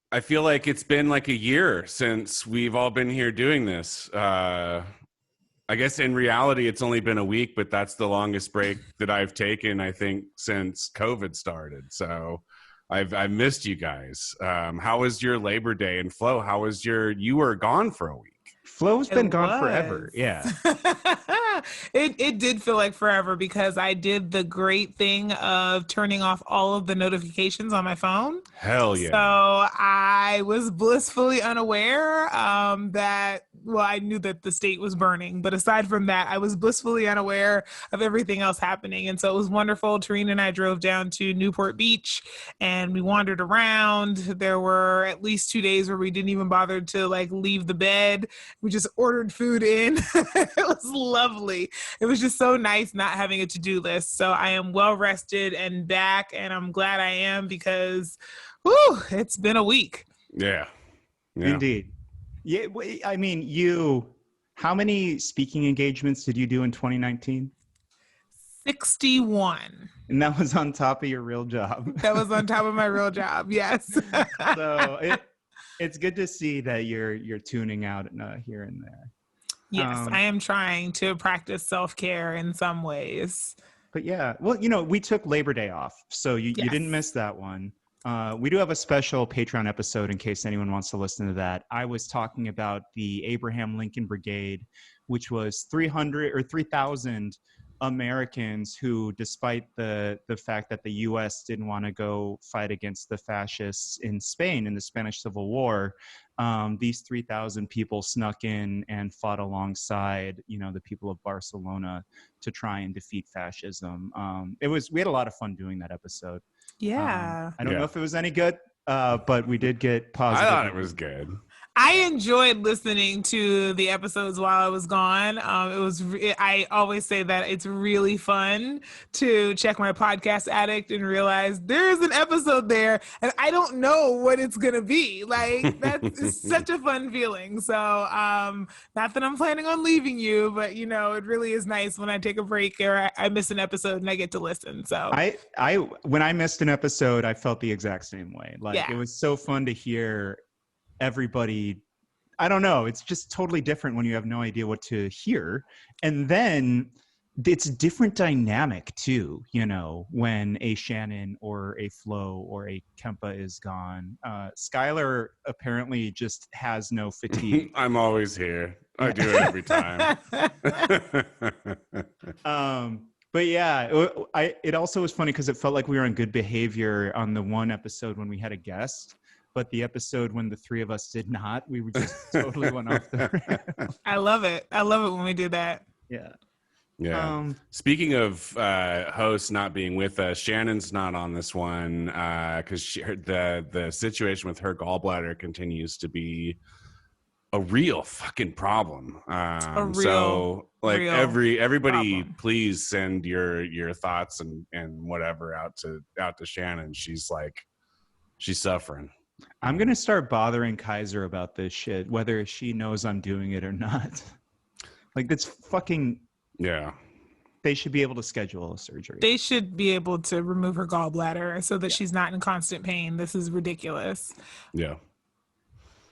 I feel like it's been like a year since we've all been here doing this. I guess in reality, it's only been a week, but that's the longest break that I've taken, I think, since COVID started. So I've missed you guys. How was your Labor Day? And Flo, how was you were gone for a week? Flo's been gone forever. Yeah. It did feel like forever because I did the great thing of turning off all of the notifications on my phone. Hell yeah. So I was blissfully unaware I knew that the state was burning, but aside from that, I was blissfully unaware of everything else happening. And so it was wonderful. Tarina and I drove down to Newport Beach and we wandered around. There were at least 2 days where we didn't even bother to leave the bed. We just ordered food in. It was lovely. It was just so nice not having a to-do list. So I am well rested and back, and I'm glad I am because it's been a week. Yeah. Indeed. Yeah, I mean, how many speaking engagements did you do in 2019? 61. And that was on top of your real job. That was on top of my real job, yes. So it's good to see that you're tuning out here and there. Yes, I am trying to practice self-care in some ways. But yeah, well, we took Labor Day off, so you didn't miss that one. We do have a special Patreon episode in case anyone wants to listen to that. I was talking about the Abraham Lincoln Brigade, which was 300 or 3,000 Americans who, despite the fact that the U.S. didn't want to go fight against the fascists in Spain in the Spanish Civil War, these 3,000 people snuck in and fought alongside, the people of Barcelona to try and defeat fascism. We had a lot of fun doing that episode. Yeah. I don't know if it was any good, but we did get positive. I thought it was good. I enjoyed listening to the episodes while I was gone. I always say that it's really fun to check my podcast addict and realize there's an episode there and I don't know what it's going to be. That's such a fun feeling. So not that I'm planning on leaving you, but it really is nice when I take a break or I miss an episode and I get to listen. So when I missed an episode, I felt the exact same way. It was so fun to hear everybody. I don't know, it's just totally different when you have no idea what to hear, and then it's a different dynamic too, when a Shannon or a Flo or a Kempa is gone. Skylar apparently just has no fatigue. I'm always here. I do it every time. But yeah, it also was funny because it felt like we were on good behavior on the one episode when we had a guest. But the episode when the three of us did not, we just totally went off the rails. I love it. I love it when we do that. Yeah. Yeah. Speaking of hosts not being with us, Shannon's not on this one because the situation with her gallbladder continues to be a real fucking problem. Everybody, problem. Please send your thoughts and whatever out to Shannon. She's suffering. I'm going to start bothering Kaiser about this shit, whether she knows I'm doing it or not. That's fucking... Yeah. They should be able to schedule a surgery. They should be able to remove her gallbladder so that she's not in constant pain. This is ridiculous. Yeah.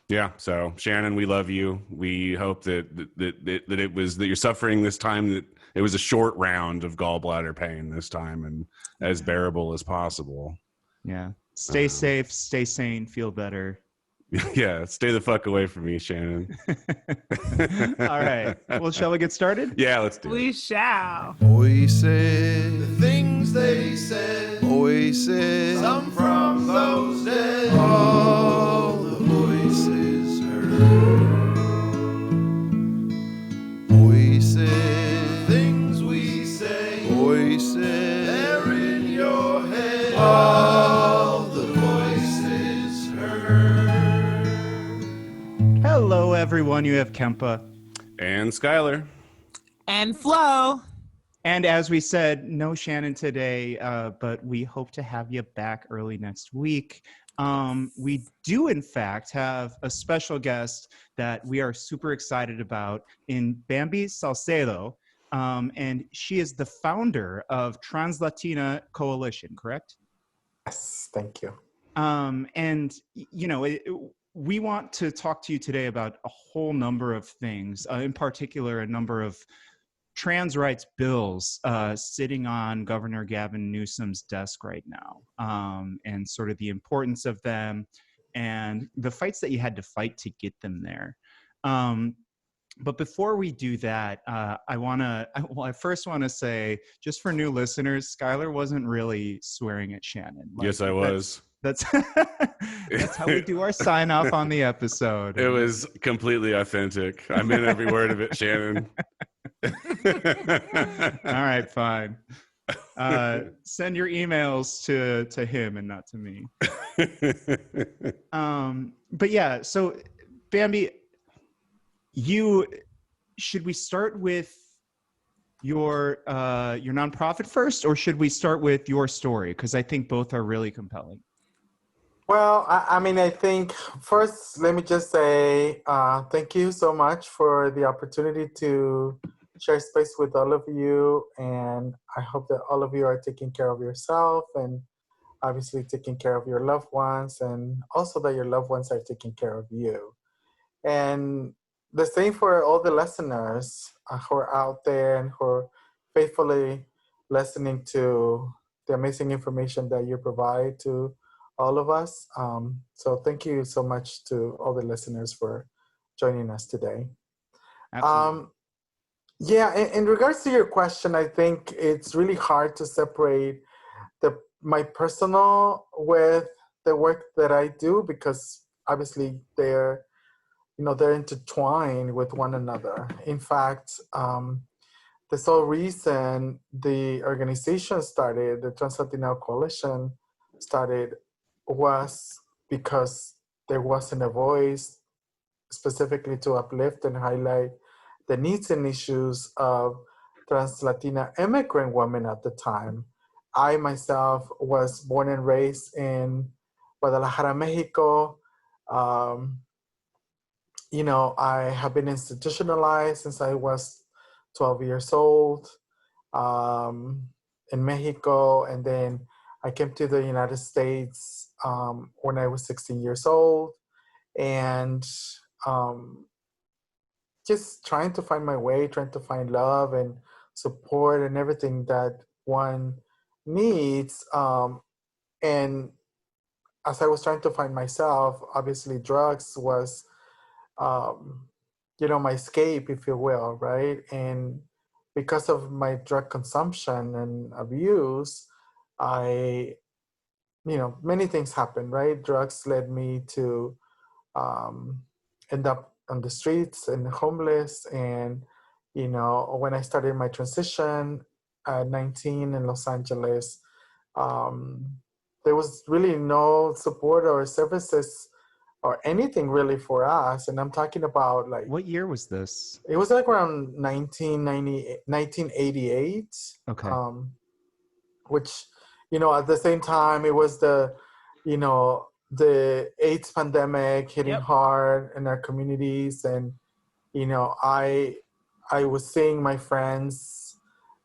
Yeah. So Shannon, we love you. We hope that you're suffering this time, that it was a short round of gallbladder pain this time and as bearable as possible. Yeah. Stay safe, stay sane, feel better. Yeah, stay the fuck away from me, Shannon. All right. Well, shall we get started? Yeah, let's do it. We shall. Voices, the things they said. Voices, some from those dead. All the voices heard. Voices, things we say. Voices, they're in your head. All the voices heard. Hello, everyone. You have Kempa. And Skylar. And Flo. And as we said, no Shannon today, but we hope to have you back early next week. We do, in fact, have a special guest that we are super excited about in Bamby Salcedo. And she is the founder of Translatin Coalition, correct? Yes, thank you. And, we want to talk to you today about a whole number of things, in particular, a number of trans rights bills sitting on Governor Gavin Newsom's desk right now, and sort of the importance of them and the fights that you had to fight to get them there. But before we do that, I first want to say, just for new listeners, Skylar wasn't really swearing at Shannon. Yes, I was. That's how we do our sign off on the episode. It was completely authentic. I meant every word of it, Shannon. All right, fine. Send your emails to him and not to me. But yeah, so Bamby, should we start with your nonprofit first, or should we start with your story? Because I think both are really compelling. Well, I think first, let me just say thank you so much for the opportunity to share space with all of you. And I hope that all of you are taking care of yourself and obviously taking care of your loved ones, and also that your loved ones are taking care of you. And the same for all the listeners who are out there and who are faithfully listening to the amazing information that you provide to all of us. So thank you so much to all the listeners for joining us today. Absolutely. In regards to your question, I think it's really hard to separate my personal with the work that I do, because obviously they're intertwined with one another. In fact, the sole reason the organization started, the Translatin Coalition started, was because there wasn't a voice specifically to uplift and highlight the needs and issues of trans Latina immigrant women at the time. I myself was born and raised in Guadalajara, Mexico. I have been institutionalized since I was 12 years old in Mexico, and then I came to the United States when I was 16 years old, and just trying to find my way, trying to find love and support and everything that one needs. And as I was trying to find myself, obviously drugs was, my escape, if you will, right? And because of my drug consumption and abuse, many things happened, right? Drugs led me to end up on the streets and homeless. And, when I started my transition at 19 in Los Angeles, there was really no support or services or anything really for us. And I'm talking about what year was this? It was around 1988. Okay. Which, at the same time, it was the AIDS pandemic hitting hard in our communities. And, I was seeing my friends,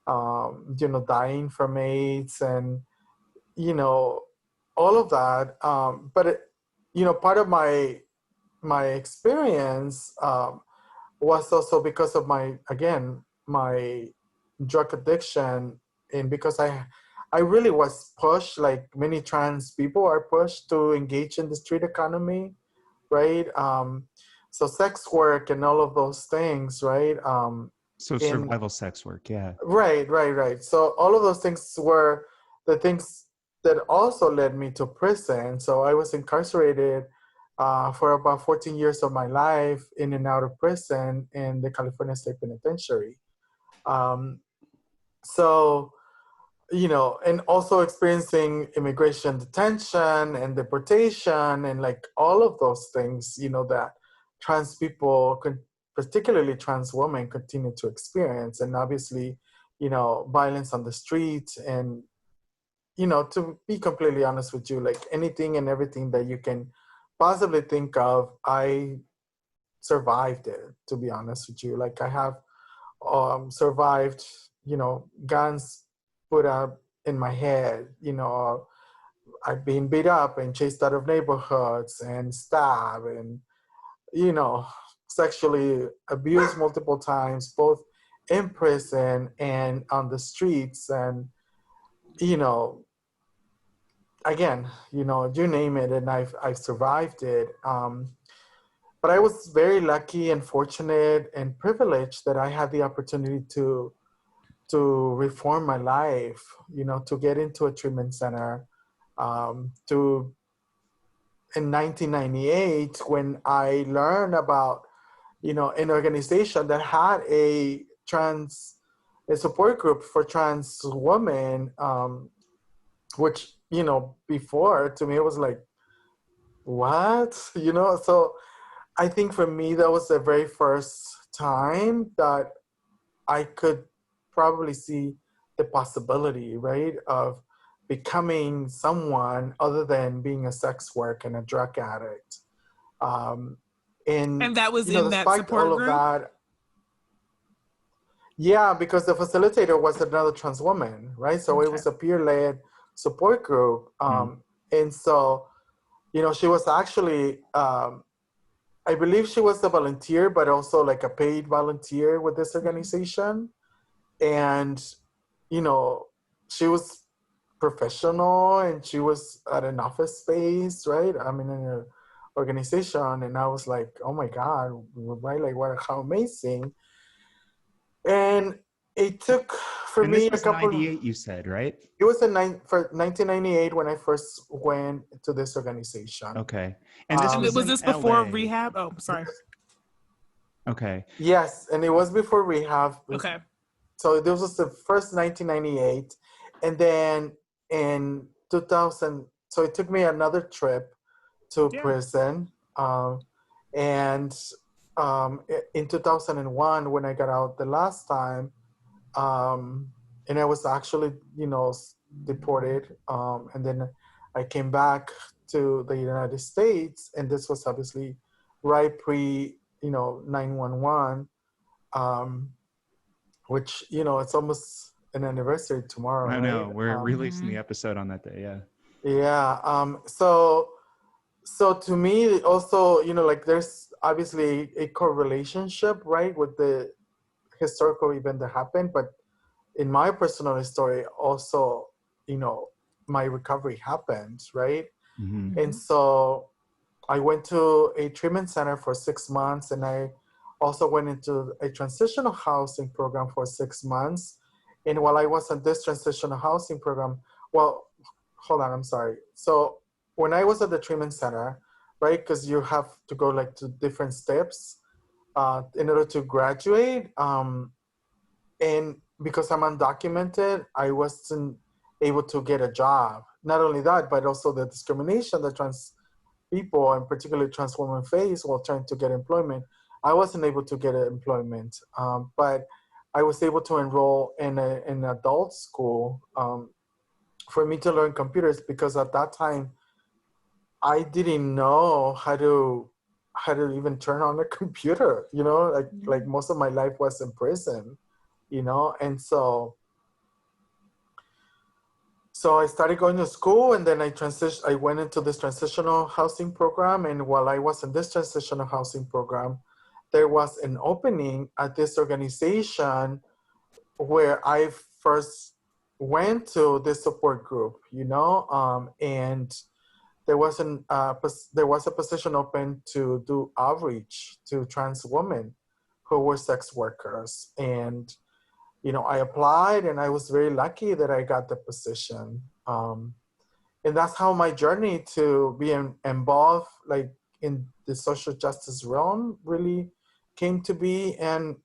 dying from AIDS and, all of that. But, part of my experience was also because of my drug addiction, and because I really was pushed, like many trans people are pushed to engage in the street economy, right? So sex work and all of those things, right? So survival sex work, yeah. Right. So all of those things were the things that also led me to prison. So I was incarcerated for about 14 years of my life, in and out of prison in the California State Penitentiary. And also experiencing immigration detention and deportation and all of those things, that trans people, particularly trans women, continue to experience. And obviously, violence on the street. And, to be completely honest with you, anything and everything that you can possibly think of, I survived it, to be honest with you. I have survived, guns put up in my head, I've been beat up and chased out of neighborhoods and stabbed and, you know, sexually abused multiple times, both in prison and on the streets. And, you know, again, you know, you name it, and I've survived it. But I was very lucky and fortunate and privileged that I had the opportunity to reform my life, you know, to get into a treatment center, to in 1998 when I learned about, you know, an organization that had a support group for trans women, which, you know, before to me it was like, what, you know? So I think for me that was the very first time that I could probably see the possibility, right, of becoming someone other than being a sex worker and a drug addict. And that was you know, in that despite support all of group? that, yeah, because the facilitator was another trans woman, right? So it was a peer-led support group. And so, you know, she was actually, I believe she was a volunteer, but also like a paid volunteer with this organization. And, you know, she was professional and she was at an office space, right? I mean, in an organization. And I was like, oh my God, right? Like, what, how amazing. And it took for And me this was a couple 98, you said, right? It was for 1998 when I first went to this organization. Okay. And this was was this in before LA. rehab? Oh, sorry. Okay. Yes, and it was before rehab. Okay. So this was the first 1998. And then in 2000, so it took me another trip to prison. And in 2001, when I got out the last time, and I was actually, you know, deported. And then I came back to the United States, and this was obviously right pre, you know, 9/11, which, you know, it's almost an anniversary tomorrow. I know. Right? We're releasing the episode on that day. Yeah. Yeah. So to me, also, you know, like there's obviously a correlationship, right, with the historical event that happened, but in my personal story, also, you know, my recovery happened, right? Mm-hmm. And so I went to a treatment center for 6 months, and I also went into a transitional housing program for 6 months. And while I was in this transitional housing program, well, hold on, I'm sorry. So when I was at the treatment center, right, because you have to go like to different steps in order to graduate. And because I'm undocumented, I wasn't able to get a job. Not only that, but also the discrimination that trans people, and particularly trans women, face while trying to get employment. I wasn't able to get employment, but I was able to enroll in an adult school for me to learn computers, because at that time I didn't know how to even turn on a computer. You know, like most of my life was in prison. You know, and so I started going to school, and then I went into this transitional housing program. And while I was in this transitional housing program, there was an opening at this organization where I first went to this support group, you know, and there was a position open to do outreach to trans women who were sex workers. And you know, I applied, and I was very lucky that I got the position. And that's how my journey to be involved, like in the social justice realm, really came to be. And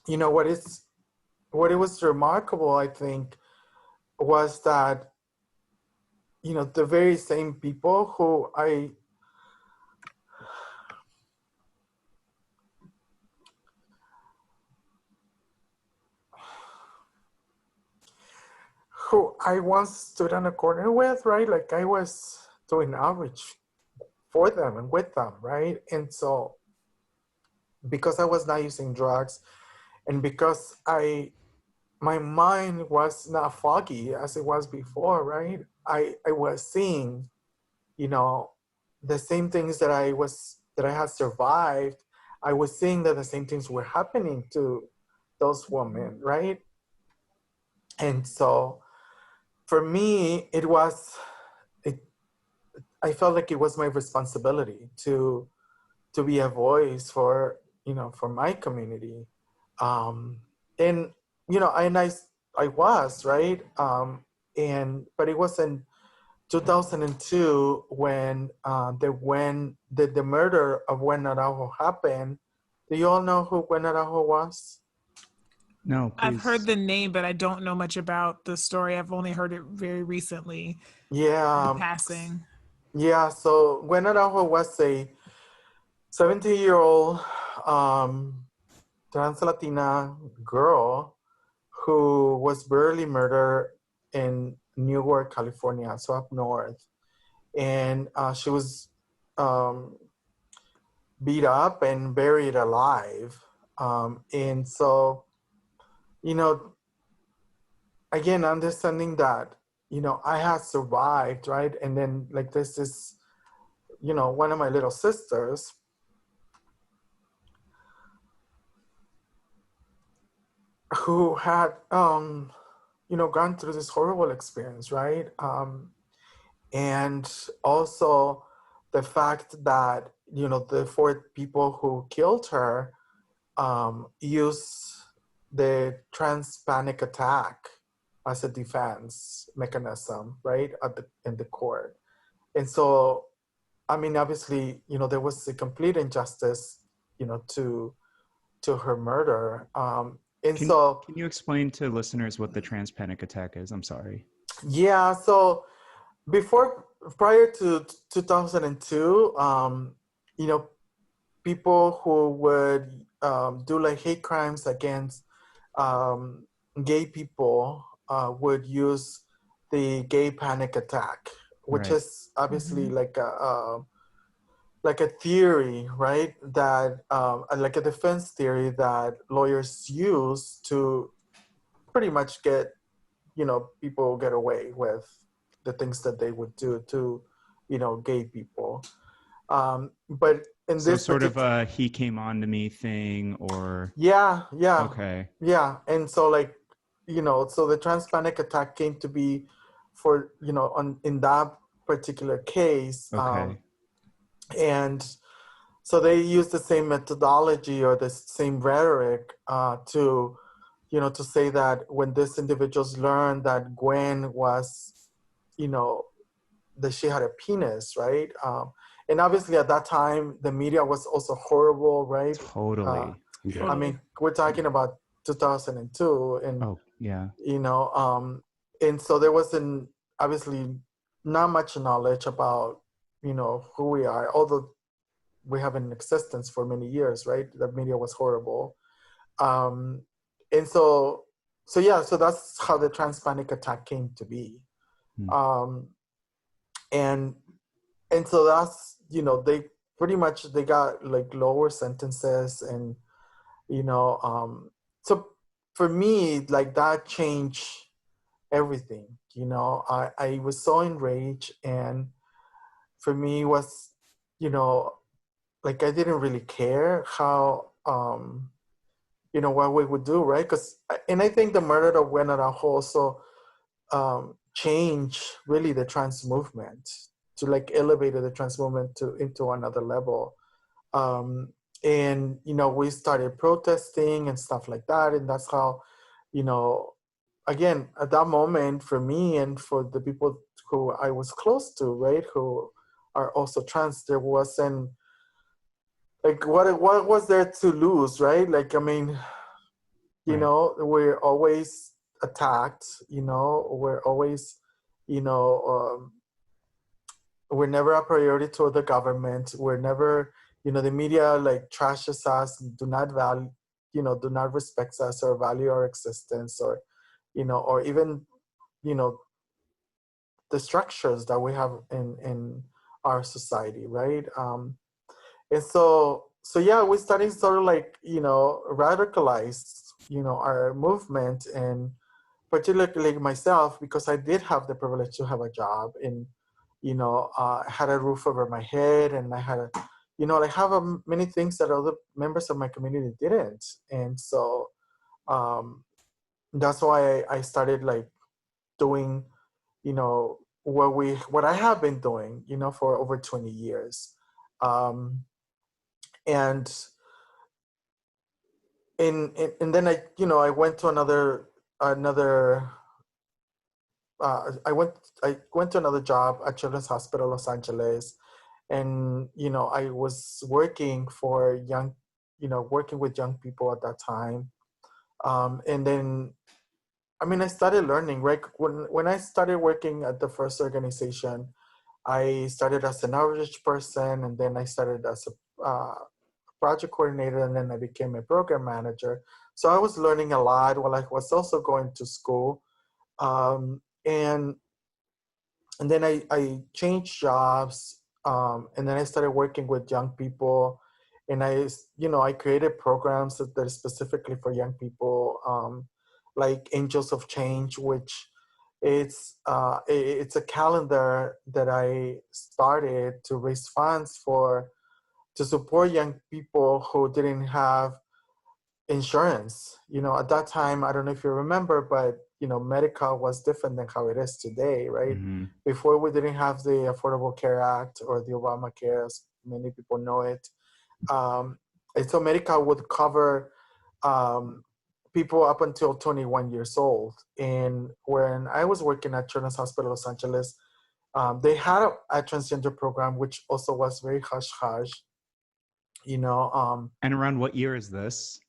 you know, what it was remarkable, I think, was that, you know, the very same people who once stood on a corner with, right? Like I was doing outreach for them and with them, right? And so because I was not using drugs, and because my mind was not foggy as it was before, right? I was seeing, you know, the same things that I had survived. I was seeing that the same things were happening to those women, right? And so for me, it, I felt like it was my responsibility to be a voice for, you know, for my community. Um, and, you know, I was, right? But it was in 2002 when the murder of Gwen Araujo happened. Do you all know who Gwen Araujo was? No, I've heard please. the name, but I don't know much about the story. I've only heard it very recently, the Yeah, passing. yeah. So Gwen Araujo was a 17-year-old trans Latina girl who was brutally murdered in Newark, California, so up north. And she was um, beat up and buried alive. And so, you know, again, understanding that, you know, I had survived, right? And then, like, this is, you know, one of my little sisters who had, you know, gone through this horrible experience, right? And also the fact that, you know, the four people who killed her used the trans panic attack as a defense mechanism, right, in the court. And so, I mean, obviously, you know, there was a complete injustice, you know, to her murder. And Can so, you explain to listeners what the trans panic attack is? I'm sorry. yeah, so prior to 2002, you know, people who would do like hate crimes against um, gay people would use the gay panic attack, which Right. is obviously Mhm. like a theory, right? That like a defense theory that lawyers use to pretty much get, you know, people get away with the things that they would do to, you know, gay people. But in So this sort of particular, a he came on to me thing, or yeah, okay. yeah. And so, like, you know, so the trans panic attack came to be for, you know, in that particular case. Okay. And so they use the same methodology or the same rhetoric to, you know, to say that when these individuals learned that Gwen was, you know, that she had a penis, right? And obviously at that time, the media was also horrible, right? Totally. Yeah. I Totally. mean, we're talking about 2002, and Oh, yeah. you know, and so there wasn't obviously not much knowledge about, you know, who we are, although we have been in existence for many years, right? The media was horrible, um, and so yeah, so that's how the trans panic attack came to be, Hmm. and and so that's, you know, they pretty much they got like lower sentences, and you know, so for me, like, that changed everything. You know, I was so enraged, and for me it was, you know, like, I didn't really care how you know, what we would do, right? Because, and I think the murder of Gwen Araujo also changed really the trans movement, to like elevated the trans movement to into another level. um, and you know, we started protesting and stuff like that, and that's how, you know, again, at that moment, for me and for the people who I was close to, right, who are also trans, there wasn't like, what was there to lose, right? Like, I mean, you Right. know, we're always attacked, you know, we're always, you know, we're never a priority to the government. We're never, you know, the media like trashes us, do not value, you know, do not respect us or value our existence, or, you know, or even, you know, the structures that we have in our society, right? And so yeah, we started sort of like, you know, radicalize, you know, our movement, and particularly myself, because I did have the privilege to have a job and, had a roof over my head, and I had many things that other members of my community didn't. And so that's why I started like doing, what I have been doing, for over 20 years. And then I went to another I went to another job at Children's Hospital Los Angeles, and I was working for working with young people at that time. And then I started learning, right? When I started working at the first organization, I started as an outreach person, and then I started as a project coordinator, and then I became a program manager. So I was learning a lot while I was also going to school. And then I changed jobs, and then I started working with young people, and I created programs that are specifically for young people, like Angels of Change, which it's a calendar that I started to raise funds to support young people who didn't have insurance. At that time, I don't know if you remember, but Medicaid was different than how it is today, right? Mm-hmm. Before, we didn't have the Affordable Care Act or the Obamacare, as many people know it. And so Medicaid would cover people up until 21 years old. And when I was working at Children's Hospital Los Angeles, they had a transgender program, which also was very hush-hush. And around what year is this?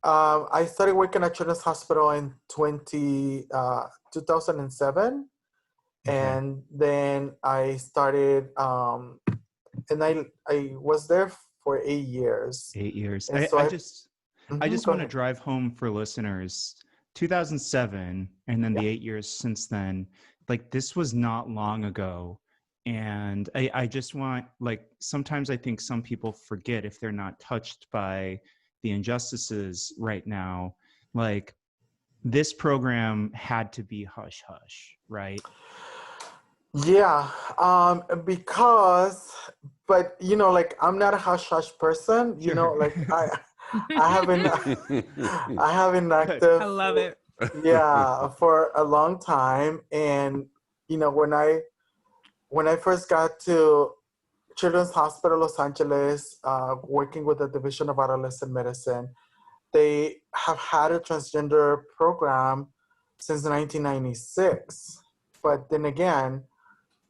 I started working at Children's Hospital in 2007. Okay. And then I started, and I was there for 8 years. 8 years. And I just want to drive home for listeners. 2007, and then the 8 years since then, like this was not long ago. And I just want, like, sometimes I think some people forget, if they're not touched by the injustices right now, like this program had to be hush hush, right? Yeah, but like I'm not a hush hush person. Like I haven't active. I love it. Yeah, for a long time, and when I first got to Children's Hospital Los Angeles, working with the Division of Adolescent Medicine, they have had a transgender program since 1996. But then again,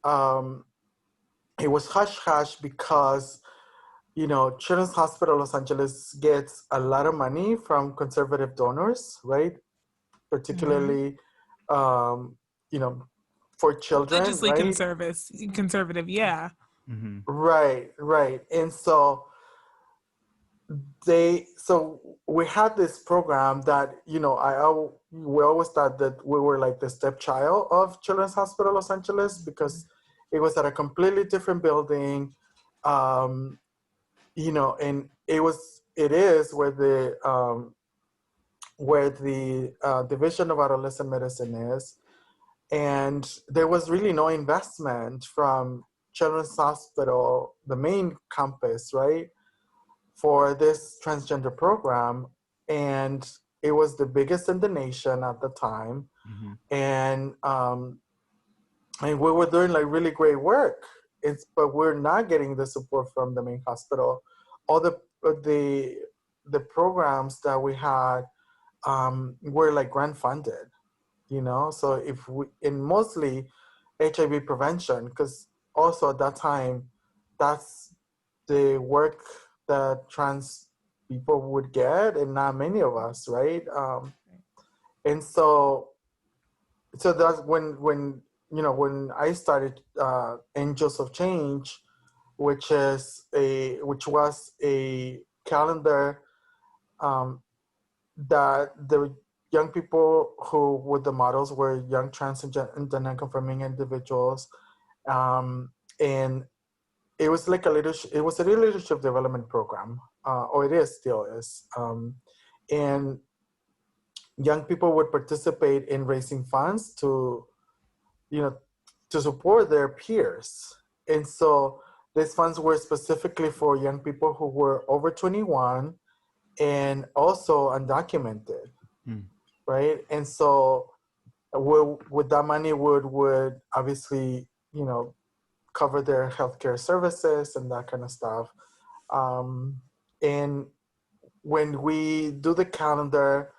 it was hush-hush because, Children's Hospital Los Angeles gets a lot of money from conservative donors, right? Particularly, for children, religiously right? Conservative, yeah. Mm-hmm. Right. And so we had this program that, we always thought that we were like the stepchild of Children's Hospital Los Angeles, because it was at a completely different building, and it is where the Division of Adolescent Medicine is. And there was really no investment from Children's Hospital, the main campus, right, for this transgender program. And it was the biggest in the nation at the time. Mm-hmm. And we were doing like really great work. But we're not getting the support from the main hospital. All the programs that we had were like grant funded. So and mostly HIV prevention, because also at that time, that's the work that trans people would get, and not many of us, right? And so that's when I started Angels of Change, which was a calendar that the young people who were the models were young trans and non-conforming individuals, and it was like a leadership development program, or it still is, and young people would participate in raising funds to, you know, to support their peers. And so these funds were specifically for young people who were over 21 and also undocumented, right? And so with that money would obviously, you know, cover their healthcare services and that kind of stuff. And when we do the calendar,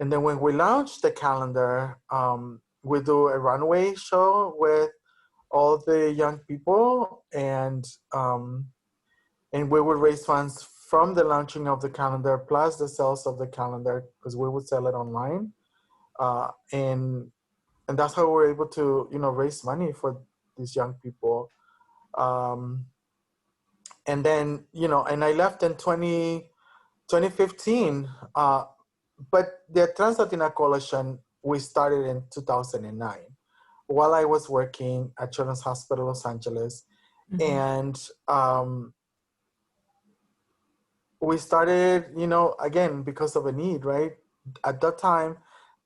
and then when we launch the calendar, we do a runway show with all the young people, and we would raise funds from the launching of the calendar plus the sales of the calendar, because we would sell it online, and that's how we're able to, you know, raise money for these young people. And then, you know, and I left in 2015, but the Translatin Coalition, we started in 2009 while I was working at Children's Hospital Los Angeles. And we started, you know, again, because of a need, right? At that time,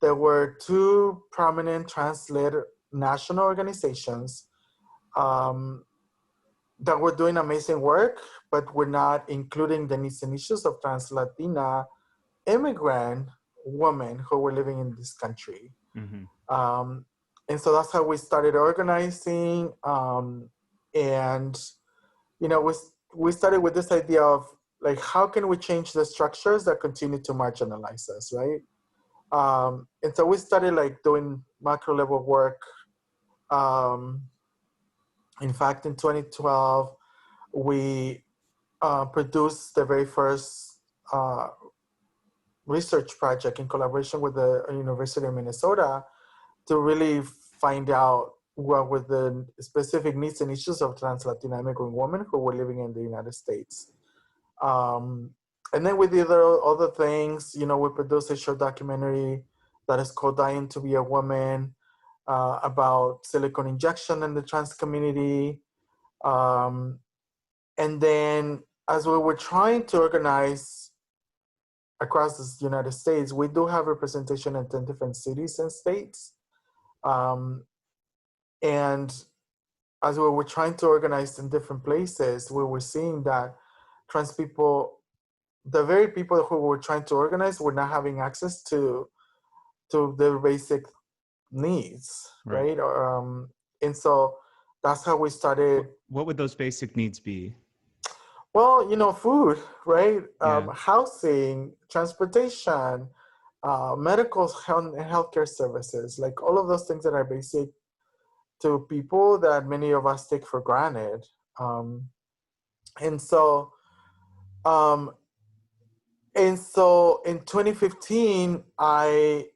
there were two prominent trans-led national organizations that were doing amazing work, but were not including the needs and issues of trans Latina immigrant women who were living in this country. And so that's how we started organizing. And, you know, we started with this idea of, like, how can we change the structures that continue to marginalize us, right? And so we started, like, doing macro level work. In fact, in 2012, we produced the very first research project in collaboration with the University of Minnesota to really find out what were the specific needs and issues of trans Latina immigrant women who were living in the United States. And then we did other things. You know, we produced a short documentary that is called Dying to Be a Woman, about silicone injection in the trans community. And then as we were trying to organize across the United States, we do have representation in 10 different cities and states. And as we were trying to organize in different places, we were seeing that trans people, the very people who were trying to organize, were not having access to their basic needs, right? And so that's how we started. What would those basic needs be? Well, you know, food, right? Housing, transportation, medical and healthcare services, like all of those things that are basic to people that many of us take for granted. And so in 2015, I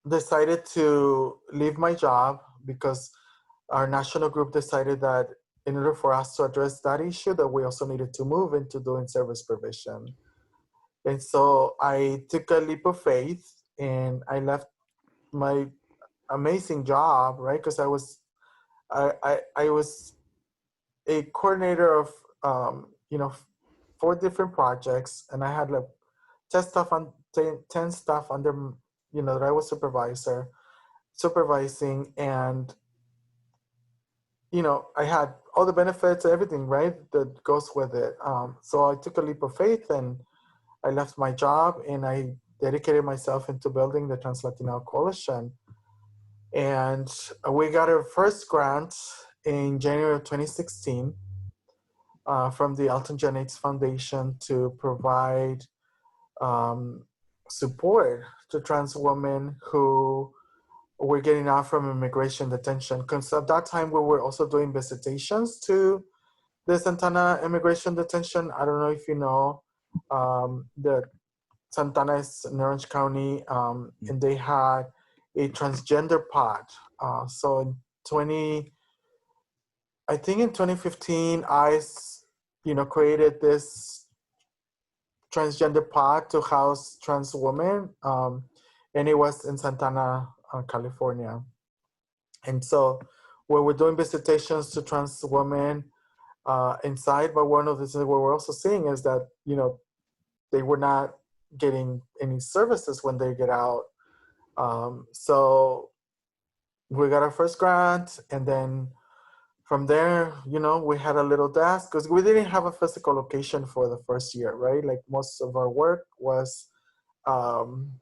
decided to leave my job because our national group decided that in order for us to address that issue, that we also needed to move into doing service provision. And so I took a leap of faith and I left my amazing job, right? Because I was a coordinator of, 4 different projects, and I had like 10 staff under, that I was supervising, and I had all the benefits, everything, right, that goes with it. So I took a leap of faith and I left my job and I dedicated myself into building the Translatin Coalition. And we got our first grant in January of 2016 from the Elton John AIDS Foundation to provide support to trans women who were getting out from immigration detention. Because at that time, we were also doing visitations to the Santana immigration detention. I don't know if you know, the Santana is in Orange County, and they had a transgender pod. So in 2015, I, created this transgender pod to house trans women, and it was in Santana, California. And so we were doing visitations to trans women inside, but one of the things we were also seeing is that, they were not getting any services when they get out. So we got our first grant, and then from there, we had a little desk because we didn't have a physical location for the first year, right? Like most of our work was on,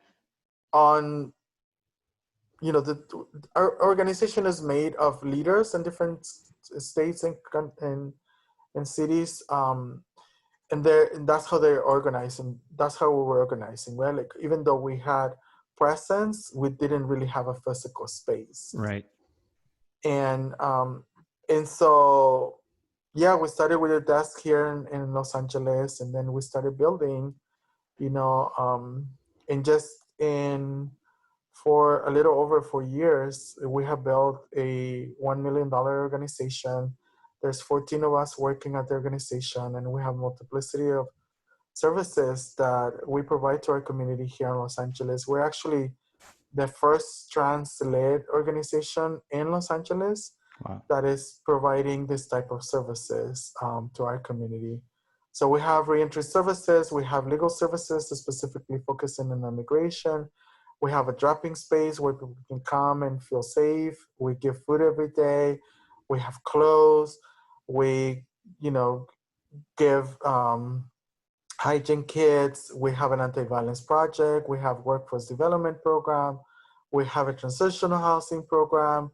our organization is made of leaders in different states and cities. And that's how they're organizing. That's how we were organizing, right? Like even though we had presence, we didn't really have a physical space. Right. And so, yeah, we started with a desk here in Los Angeles, and then we started building, and just for a little over 4 years, we have built a $1 million organization. There's 14 of us working at the organization, and we have multiplicity of services that we provide to our community here in Los Angeles. We're actually the first trans-led organization in Los Angeles. Wow. That is providing this type of services to our community. So we have reentry services, we have legal services specifically focusing on immigration. We have a dropping space where people can come and feel safe. We give food every day. We have clothes. We, give hygiene kits. We have an anti-violence project. We have workforce development program. We have a transitional housing program.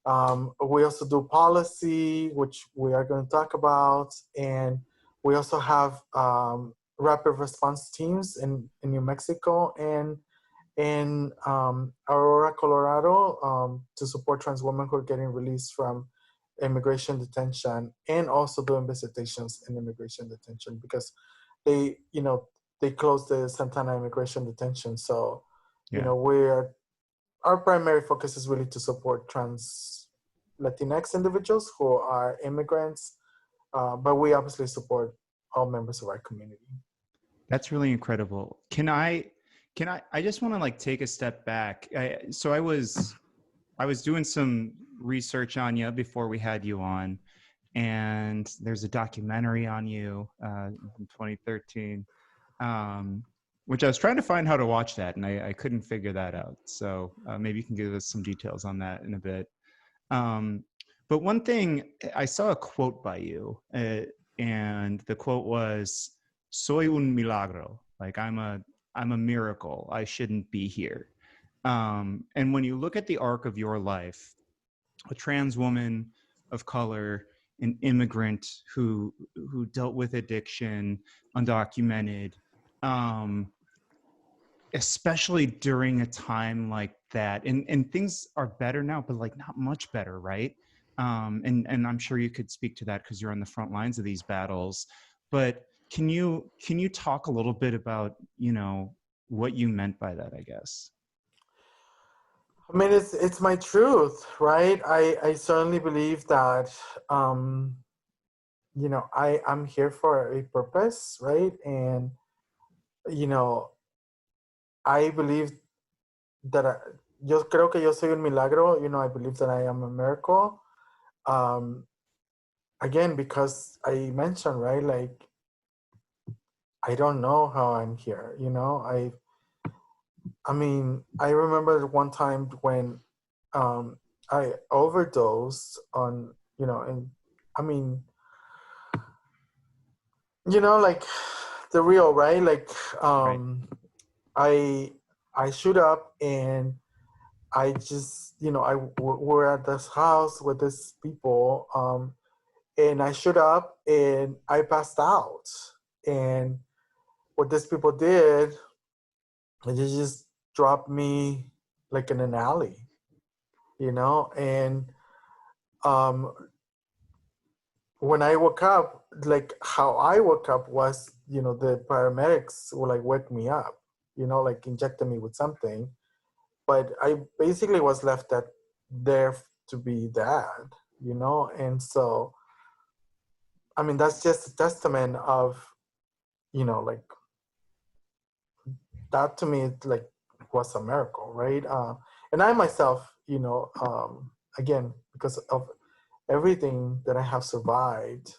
We also do policy, which we are going to talk about. And we also have rapid response teams in New Mexico and in Aurora, Colorado, to support trans women who are getting released from immigration detention, and also doing visitations in immigration detention because they closed the Santana immigration detention. So, Yeah. our primary focus is really to support trans Latinx individuals who are immigrants, but we obviously support all members of our community. That's really incredible. I just want to take a step back. So I was doing some research on you before we had you on, and there's a documentary on you in 2013, which I was trying to find how to watch that, and I couldn't figure that out. So maybe you can give us some details on that in a bit. But one thing, I saw a quote by you, and the quote was, "Soy un milagro." Like I'm a miracle. I shouldn't be here. And when you look at the arc of your life, a trans woman of color, an immigrant who dealt with addiction, undocumented, especially during a time like that, and things are better now, but not much better, right? And I'm sure you could speak to that because you're on the front lines of these battles. But can you talk a little bit about what you meant by that, I guess? I mean, it's my truth, right? I certainly believe that, I'm here for a purpose, right? And, I believe that yo creo que yo soy un milagro. I believe that I am a miracle. Again, because I mentioned, right? Like, I don't know how I'm here, I mean, I remember one time when I overdosed on, and I mean, like the real, right? Like, Right. I shoot up and I just, we're at this house with these people, and I shoot up and I passed out. And what these people did, they just dropped me like in an alley, and when I woke up, like how I woke up was, the paramedics would wake me up, injected me with something, but I basically was left there to be dead, and so, I mean, that's just a testament of, that to me, was a miracle, right? And I myself, again, because of everything that I have survived,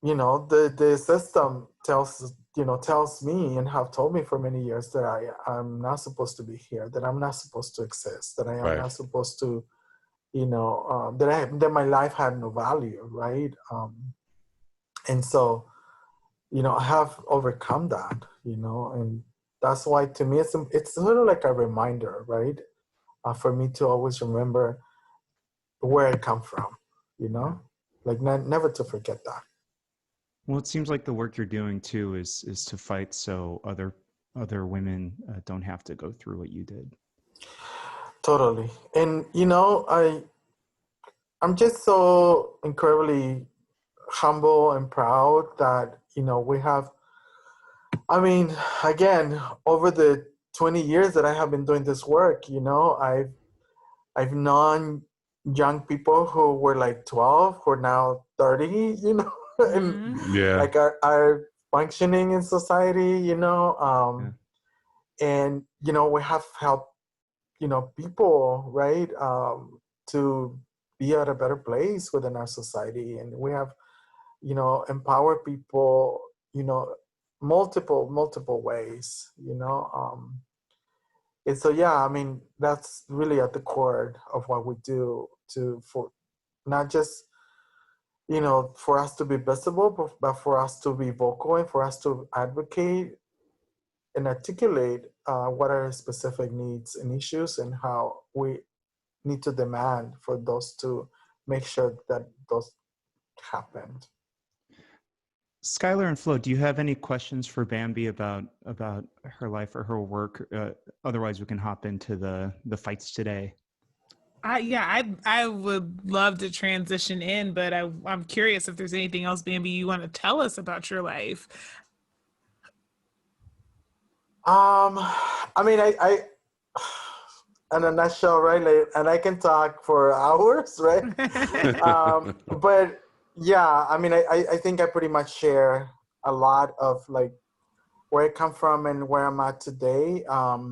the system tells me and have told me for many years that I'm not supposed to be here, that I'm not supposed to exist, that I am Right. not supposed to, that my life had no value, right? And so, I have overcome that, and that's why to me it's sort of like a reminder, right? For me to always remember where I come from, like never to forget that. Well, it seems like the work you're doing too is to fight so other women don't have to go through what you did. Totally. And I'm just so incredibly humble and proud that we have, I mean, again, over the 20 years that I have been doing this work, I've known young people who were like 12 who are now 30, and Yeah. like are functioning in society, and we have helped people, right, to be at a better place within our society, and we have empowered people multiple ways, and so yeah, I mean, that's really at the core of what we do, for not just for us to be visible, but for us to be vocal and for us to advocate and articulate what are specific needs and issues and how we need to demand for those to make sure that those happen. Skylar and Flo, do you have any questions for Bamby about her life or her work? Otherwise, we can hop into the fights today. I would love to transition in, but I'm curious if there's anything else, Bamby, you want to tell us about your life. I mean, I in a nutshell, right? Like, and I can talk for hours, right? But yeah, I mean, I think I pretty much share a lot of like where I come from and where I'm at today. But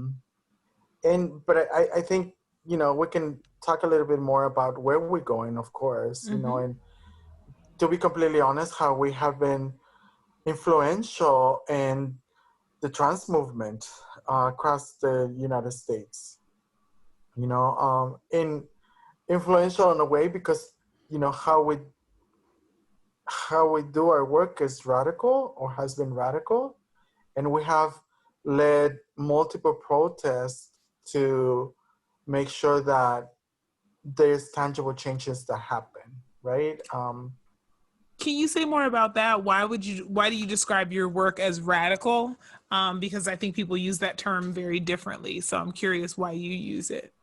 I think, we can talk a little bit more about where we're going, of course, and to be completely honest, how we have been influential in the trans movement across the United States. In influential in a way because how we do our work is radical or has been radical, and we have led multiple protests to make sure that there's tangible changes that happen, right? Can you say more about that? Why do you describe your work as radical? Because I think people use that term very differently. So I'm curious why you use it.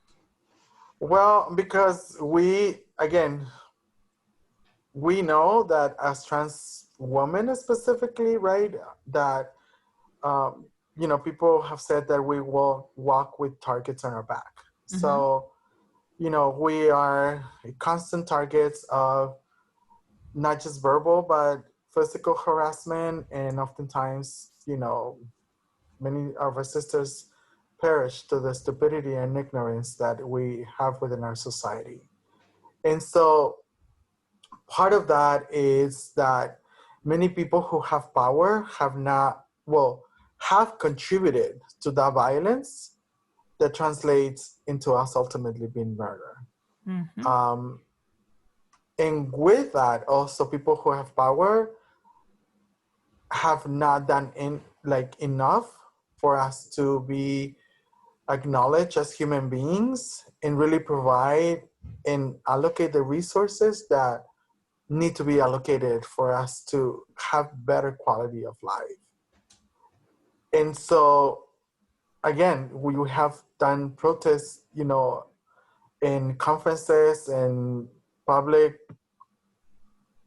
Well, because we know that as trans women specifically, right, that, people have said that we will walk with targets on our back. Mm-hmm. So, we are constant targets of not just verbal, but physical harassment. And oftentimes, many of our sisters perish to the stupidity and ignorance that we have within our society. And so part of that is that many people who have power have contributed to that violence that translates into us ultimately being murdered. Mm-hmm. And with that, also people who have power have not done enough for us to be acknowledged as human beings and really provide and allocate the resources that need to be allocated for us to have better quality of life. And so, again, we have done protests, in conferences and public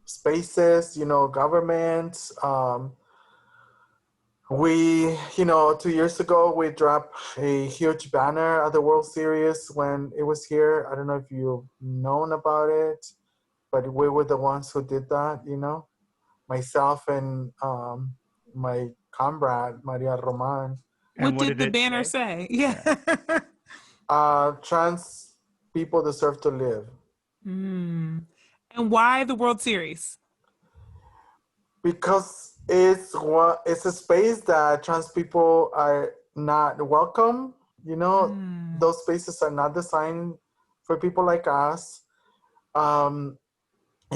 spaces, governments. We, 2 years ago, we dropped a huge banner at the World Series when it was here. I don't know if you've known about it, but we were the ones who did that, myself and my comrade, Maria Roman. What did the banner say? Yeah. Trans people deserve to live. And why the World Series? Because it's a space that trans people are not welcome. Those spaces are not designed for people like us. In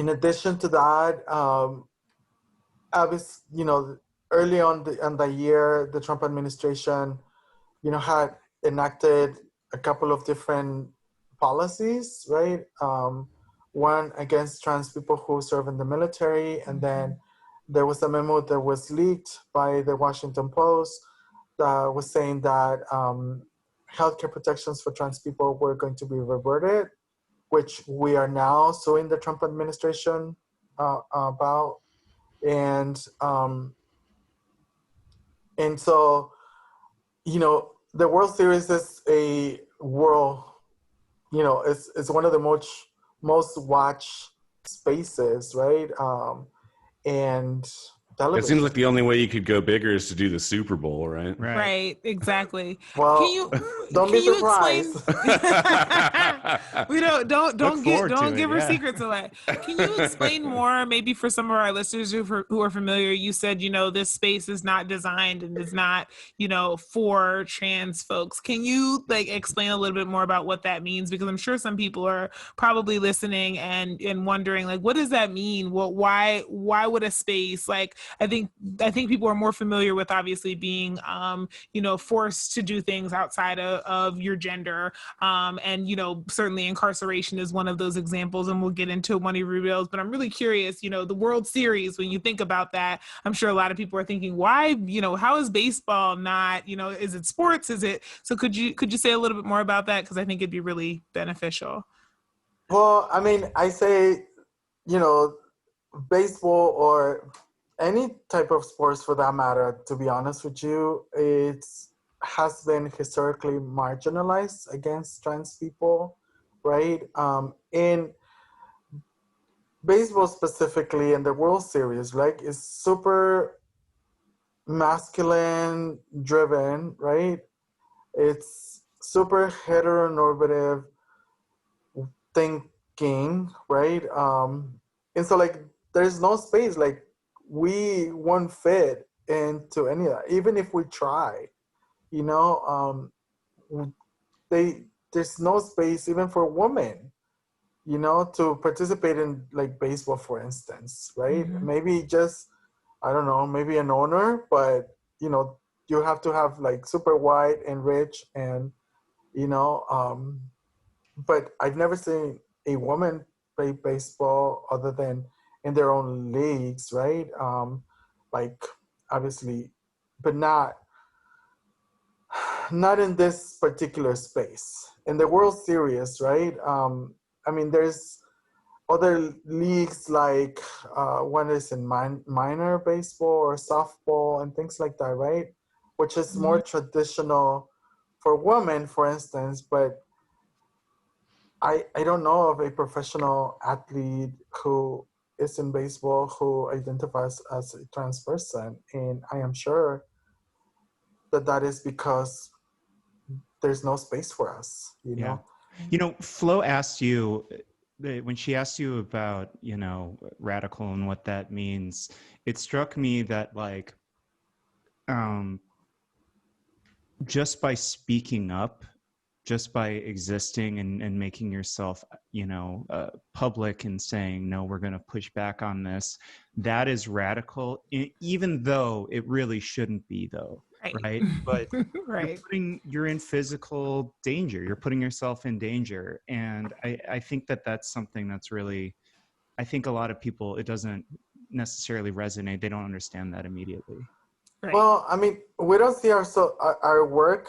addition to that, I was, early on in the year, the Trump administration, had enacted a couple of different policies, right? One against trans people who serve in the military, and then there was a memo that was leaked by the Washington Post that was saying that healthcare protections for trans people were going to be reverted, which we are now suing the Trump administration about. And so, the World Series is a world, it's one of the most watched spaces, right? And It television. seems like the only way you could go bigger is to do the Super Bowl, right? Right, exactly. Well, Can you don't be surprised. We don't forward give to her it, yeah. secrets away. Can you explain more, maybe for some of our listeners who are familiar? You said, this space is not designed and is not, for trans folks. Can you explain a little bit more about what that means? Because I'm sure some people are probably listening and wondering, what does that mean? Why would a space I think people are more familiar with obviously being, forced to do things outside of your gender. And, certainly incarceration is one of those examples, and we'll get into one of your reveals. But I'm really curious, the World Series, when you think about that, I'm sure a lot of people are thinking, why, how is baseball not, is it sports? Is it? So could you say a little bit more about that? Because I think it'd be really beneficial. Well, I mean, I say, baseball or any type of sports for that matter, to be honest with you, it has been historically marginalized against trans people, right? In baseball specifically, in the World Series, is super masculine driven, right? It's super heteronormative thinking, right? And so there's no space, we won't fit into any of that, even if we try, there's no space even for women, to participate in baseball, for instance, right? Mm-hmm. Maybe just, I don't know, maybe an owner, but you have to have super white and rich and but I've never seen a woman play baseball other than in their own leagues, right? Obviously, but not in this particular space. In the World Series, right? I mean, there's other leagues one is in minor baseball or softball and things like that, right? Which is more traditional for women, for instance, but I don't know of a professional athlete who is in baseball who identifies as a trans person. And I am sure that is because there's no space for us, you know? Flo asked you, when she asked you about, radical and what that means, it struck me that just by speaking up, just by existing and making yourself, public and saying, no, we're going to push back on this, that is radical, even though it really shouldn't be, though. Right. But Right. you're in physical danger. You're putting yourself in danger. And I think that's something that's really, I think a lot of people, it doesn't necessarily resonate. They don't understand that immediately. Right. Well, I mean, we don't see our work,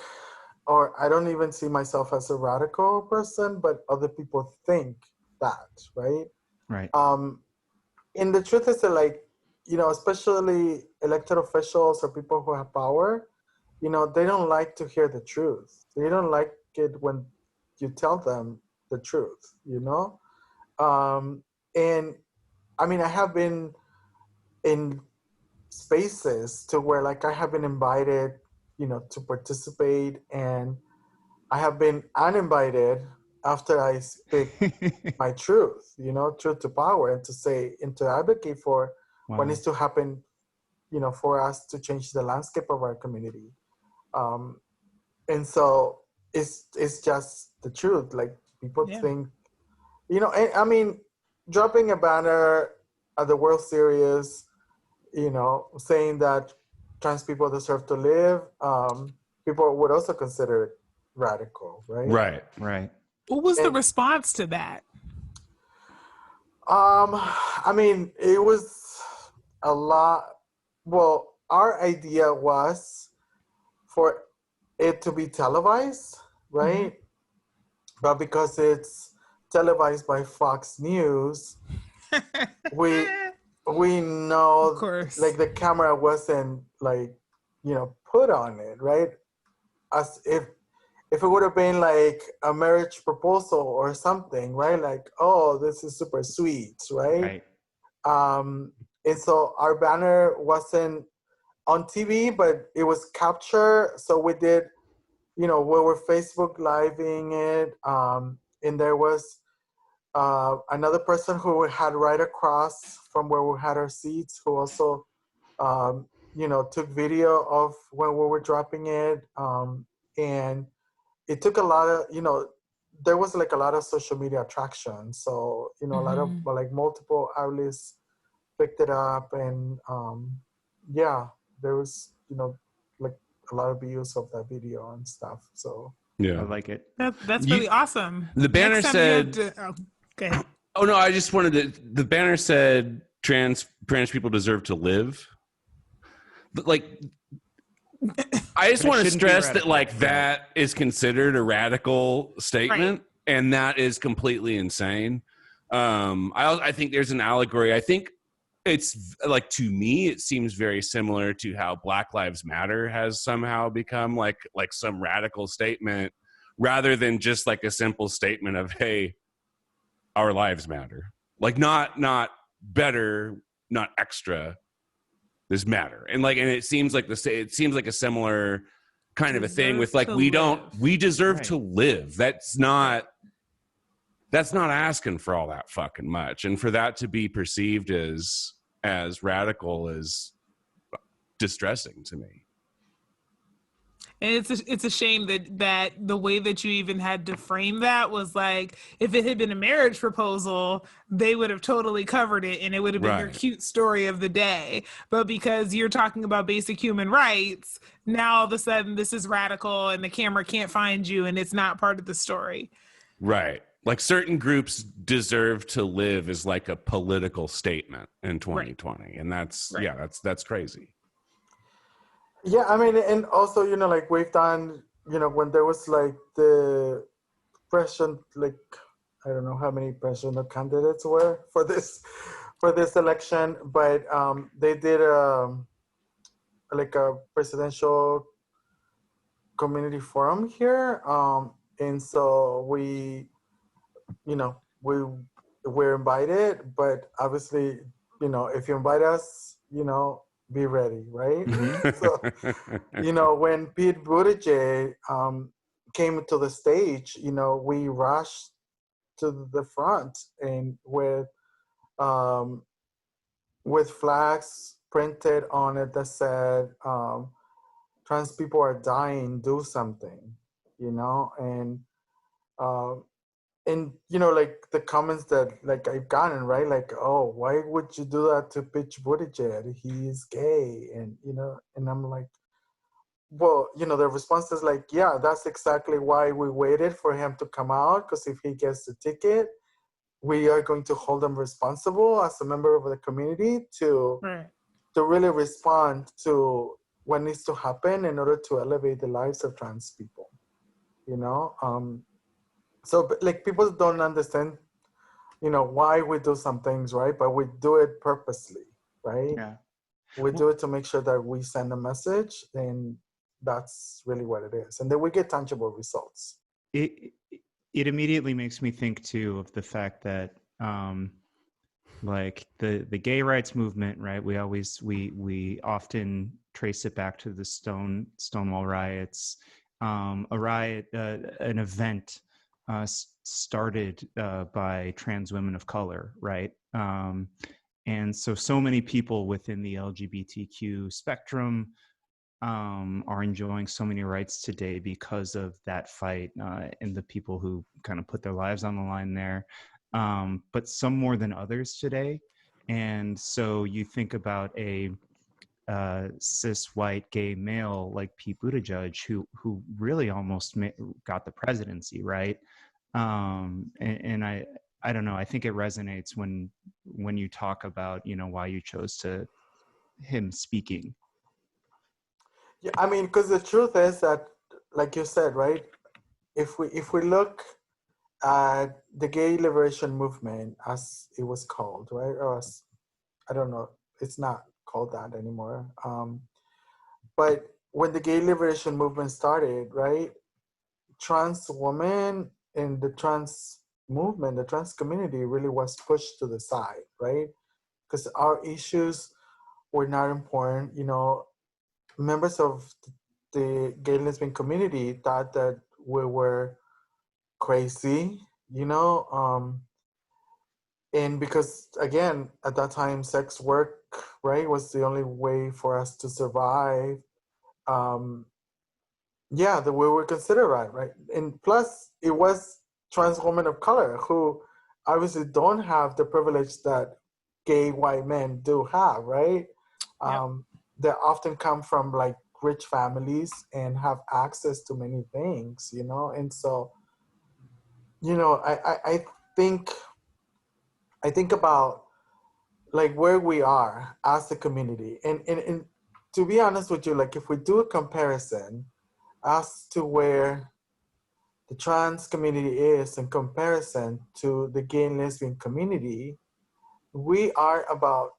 or I don't even see myself as a radical person, but other people think that, right? Right. And the truth is that especially elected officials or people who have power, they don't like to hear the truth. They don't like it when you tell them the truth, And I mean, I have been in spaces to where I have been invited, to participate, and I have been uninvited after I speak my truth, truth to power, and to say and to advocate for Wow. what needs to happen, for us to change the landscape of our community. And so it's just the truth. Like, people think, and, I mean, dropping a banner at the World Series, saying that trans people deserve to live, people would also consider it radical, right? Right. What was the response to that? I mean, it was a lot. Well, our idea was for it to be televised, right? But because it's televised by Fox News, we know, Of course. like, the camera wasn't, like, put on it, right? As if it would have been like a marriage proposal or something, right? Like, oh, this is super sweet, right? And so our banner wasn't on TV, but it was captured. So we did, we were Facebook living it, and there was another person who had right across from where we had our seats, who also, took video of when we were dropping it, and it took a lot of, there was like a lot of social media attraction. So, a lot of, like, multiple outlets picked it up, and there was, like, a lot of views of that video and stuff. So I like it. That's really awesome. The banner Next time said, you have to, go ahead. oh no, I just wanted to, the banner said trans people deserve to live. But, like, I just want to stress that, like, that is considered a radical statement, and that is completely insane. I think there's an allegory. I think it's, like, to me, it seems very similar to how Black Lives Matter has somehow become like some radical statement, rather than just like a simple statement of, hey, our lives matter. Like, not better, not extra. This matter. And it seems like a similar kind of a thing with, like, we deserve to live. That's not asking for all that fucking much. And for that to be perceived as radical is distressing to me. And it's a shame that the way that you even had to frame that was like, if it had been a marriage proposal, they would have totally covered it and it would have been your cute story of the day. But because you're talking about basic human rights, now all of a sudden this is radical and the camera can't find you and it's not part of the story. Right. Like, certain groups deserve to live is like a political statement in 2020. And that's crazy. Yeah, I mean, and also, like, we've done, when there was, like, the president, like, I don't know how many presidential candidates were for this election, but they did like a presidential community forum here, and so we were invited, but obviously, if you invite us, be ready, right? So, when Pete Buttigieg came to the stage, we rushed to the front, and with flags printed on it that said, trans people are dying, do something, and like the comments that, like, I've gotten, right? Like, oh, why would you do that to Pete Buttigieg? He's gay, and and I'm like, well, the response is like, yeah, that's exactly why we waited for him to come out, because if he gets the ticket, we are going to hold him responsible as a member of the community to really respond to what needs to happen in order to elevate the lives of trans people, So, like, people don't understand, why we do some things, right? But we do it purposely, right? Yeah. We do it to make sure that we send a message, and that's really what it is. And then we get tangible results. It immediately makes me think, too, of the fact that, like, the gay rights movement, right? We often trace it back to the Stonewall riots, an event started by trans women of color, right? And so many people within the LGBTQ spectrum are enjoying so many rights today because of that fight and the people who kind of put their lives on the line there, but some more than others today. And so you think about a cis white gay male like Pete Buttigieg, who really almost got the presidency, right? And I don't know. I think it resonates when you talk about, you know, why you chose to him speaking. Yeah, I mean, because the truth is that, like you said, right? If we look at the gay liberation movement, as it was called, right? Or as, I don't know, it's not called that anymore. But when the gay liberation movement started, right? Trans women in the trans movement, the trans community really was pushed to the side, right? Because our issues were not important. You know, members of the gay and lesbian community thought that we were crazy, you know, and because again, at that time, sex work, right, was the only way for us to survive. Um, yeah, the way we're considered, right? And plus, it was trans women of color who obviously don't have the privilege that gay white men do have, right? Yep. They often come from like rich families and have access to many things, you know? And so, you know, I think about like where we are as a community. And to be honest with you, like if we do a comparison as to where the trans community is in comparison to the gay and lesbian community, we are about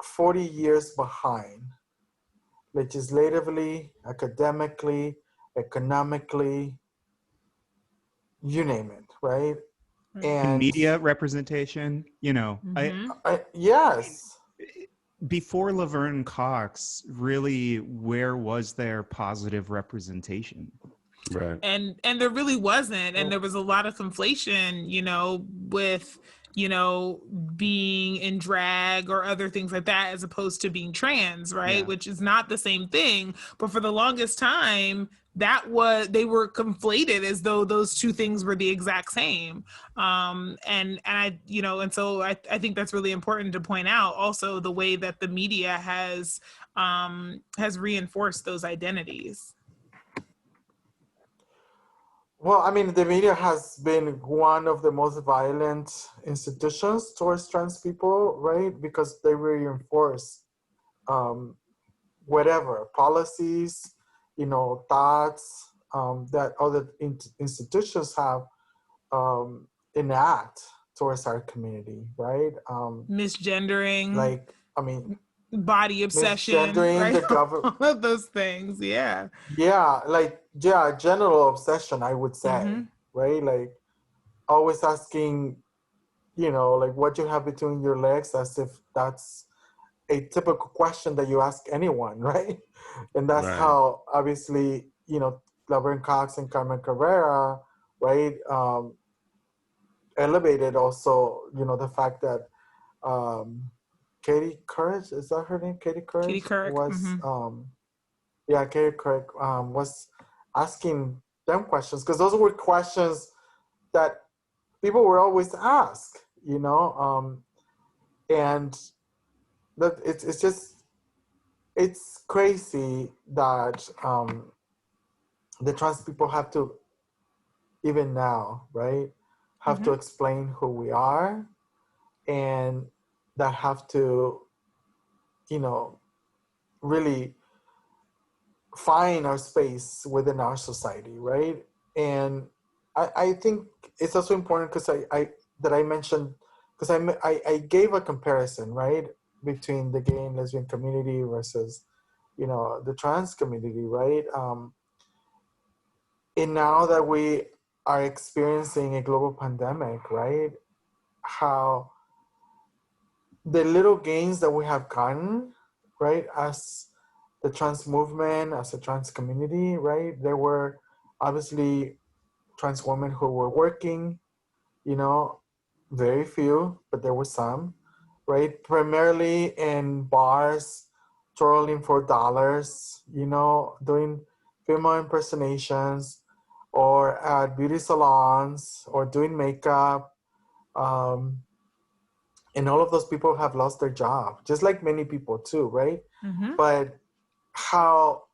40 years behind, legislatively, academically, economically, you name it, right? In And media representation, you know, yes. before Laverne Cox, really, where was there positive representation? Right. And there really wasn't, and there was a lot of conflation, you know, with, you know, being in drag or other things like that as opposed to being trans, right? Yeah. Which is not the same thing. But for the longest time, they were conflated as though those two things were the exact same. And I, you know, and so I think that's really important to point out also the way that the media has reinforced those identities. Well, I mean, the media has been one of the most violent institutions towards trans people, right? Because they reinforce whatever policies, you know, thoughts that other institutions have enact towards our community, right? Misgendering, Like, I mean, body obsession, misgendering right? the government. All of those things, yeah. Yeah, like, yeah, general obsession, I would say, right? Like, always asking, you know, like what you have between your legs, as if that's a typical question that you ask anyone, right? And that's Right. how, obviously, you know, Laverne Cox and Carmen Cabrera, right, elevated also, you know, the fact that Katie Courage, is that her name? Katie Courage? Katie Couric. Was, yeah, Katie Couric was asking them questions, because those were questions that people were always asked, you know, and that it's just, it's crazy that the trans people have to, even now, right, have to explain who we are, and that have to, you know, really find our space within our society, right? And I think it's also important because I mentioned, because I gave a comparison, right, between the gay and lesbian community versus, you know, the trans community, right? And now that we are experiencing a global pandemic, right, how the little gains that we have gotten, right, as the trans movement, as a trans community, right, there were obviously trans women who were working, you know, very few, but there were some. right? Primarily in bars, trolling for dollars, you know, doing female impersonations, or at beauty salons, or doing makeup. And all of those people have lost their job, just like many people too, right? Mm-hmm. But how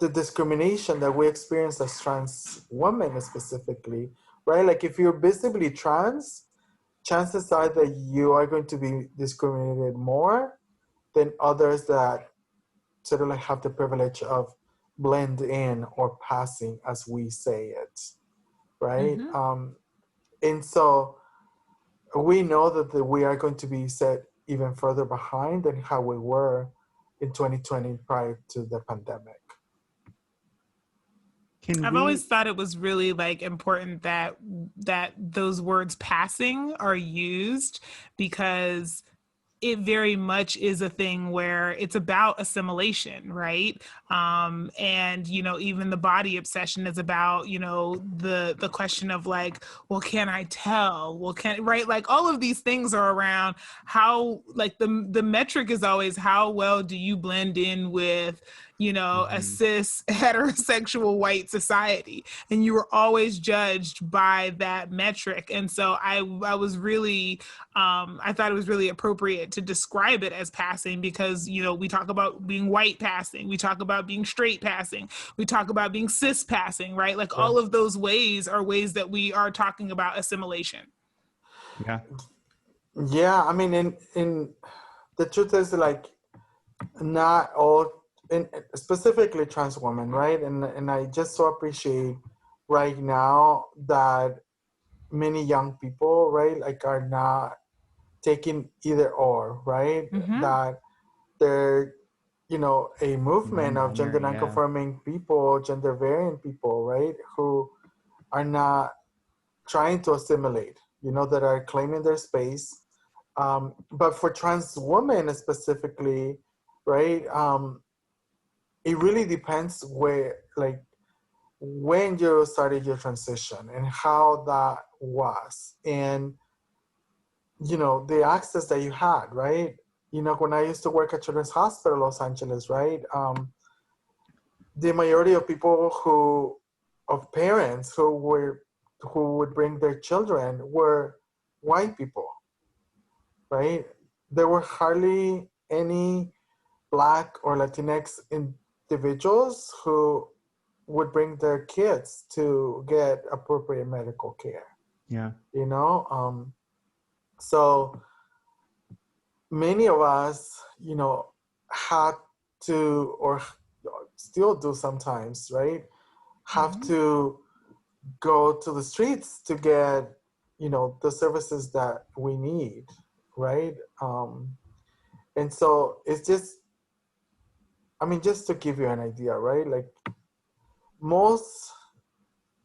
the discrimination that we experience as trans women specifically, right? Like if you're visibly trans, chances are that you are going to be discriminated more than others that sort of like have the privilege of blend in or passing, as we say it, right? Mm-hmm. And so we know that we are going to be set even further behind than how we were in 2020 prior to the pandemic. I've always thought it was really like important that those words passing are used, because it very much is a thing where it's about assimilation, right? And you know, even the body obsession is about, you know, the question of like, well, can I tell? Well, right? Like all of these things are around how, like the metric is always how well do you blend in with, you know, a cis heterosexual white society, and you were always judged by that metric. And so I was really I thought it was really appropriate to describe it as passing, because, you know, we talk about being white passing, we talk about being straight passing, we talk about being cis passing, right? Like all of those ways are ways that we are talking about assimilation. Yeah, I mean, in the truth is, like, not all, specifically trans women, right? And I just so appreciate right now that many young people, right, like are not taking either or, right? Mm-hmm. That they're, you know, a movement of gender nonconforming people, gender variant people, right, who are not trying to assimilate, you know, that are claiming their space. But for trans women specifically, right, it really depends where, like, when you started your transition and how that was, and you know, the access that you had, right? You know, when I used to work at Children's Hospital Los Angeles, right, the majority of people of parents who would bring their children were white people, right? There were hardly any Black or Latinx individuals who would bring their kids to get appropriate medical care. Yeah. You know, so many of us, you know, had to, or still do sometimes, right, have to go to the streets to get, you know, the services that we need, right? And so it's just, I mean, just to give you an idea, right? Like most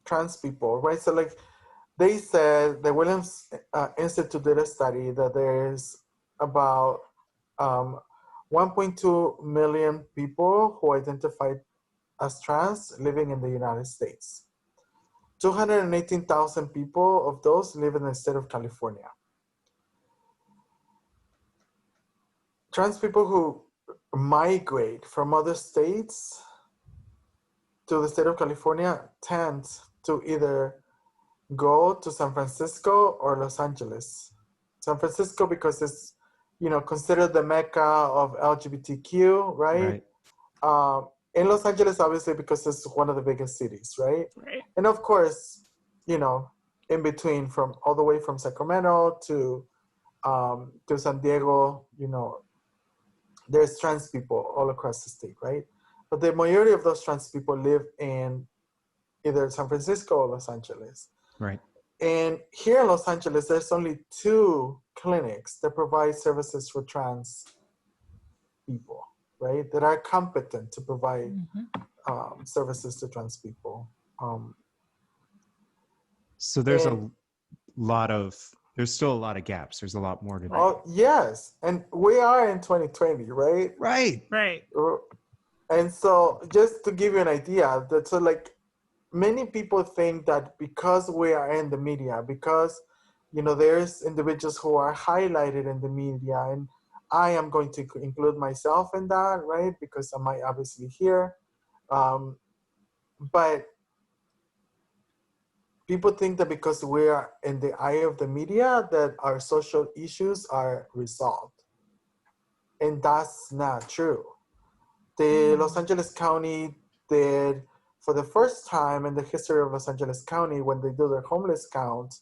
trans people, right? So like they said, the Williams Institute did a study that there's about 1.2 million people who identify as trans living in the United States. 218,000 people of those live in the state of California. Trans people who migrate from other states to the state of California tend to either go to San Francisco or Los Angeles. San Francisco because it's, you know, considered the mecca of LGBTQ, right? In Los Angeles, obviously, because it's one of the biggest cities, right? And of course, you know, in between, from all the way from Sacramento to San Diego, you know, there's trans people all across the state, right? But the majority of those trans people live in either San Francisco or Los Angeles. Right. And here in Los Angeles, there's only 2 clinics that provide services for trans people, right? That are competent to provide services to trans people. So there's there's still a lot of gaps. There's a lot more to do. Oh, yes. And we are in 2020, right? Right. And so just to give you an idea, that so like many people think that because we are in the media, because there's individuals who are highlighted in the media, and I am going to include myself in that, right? Because I might obviously hear, but people think that because we are in the eye of the media, that our social issues are resolved, and that's not true. The Los Angeles County did, for the first time in the history of Los Angeles County, when they do their homeless count,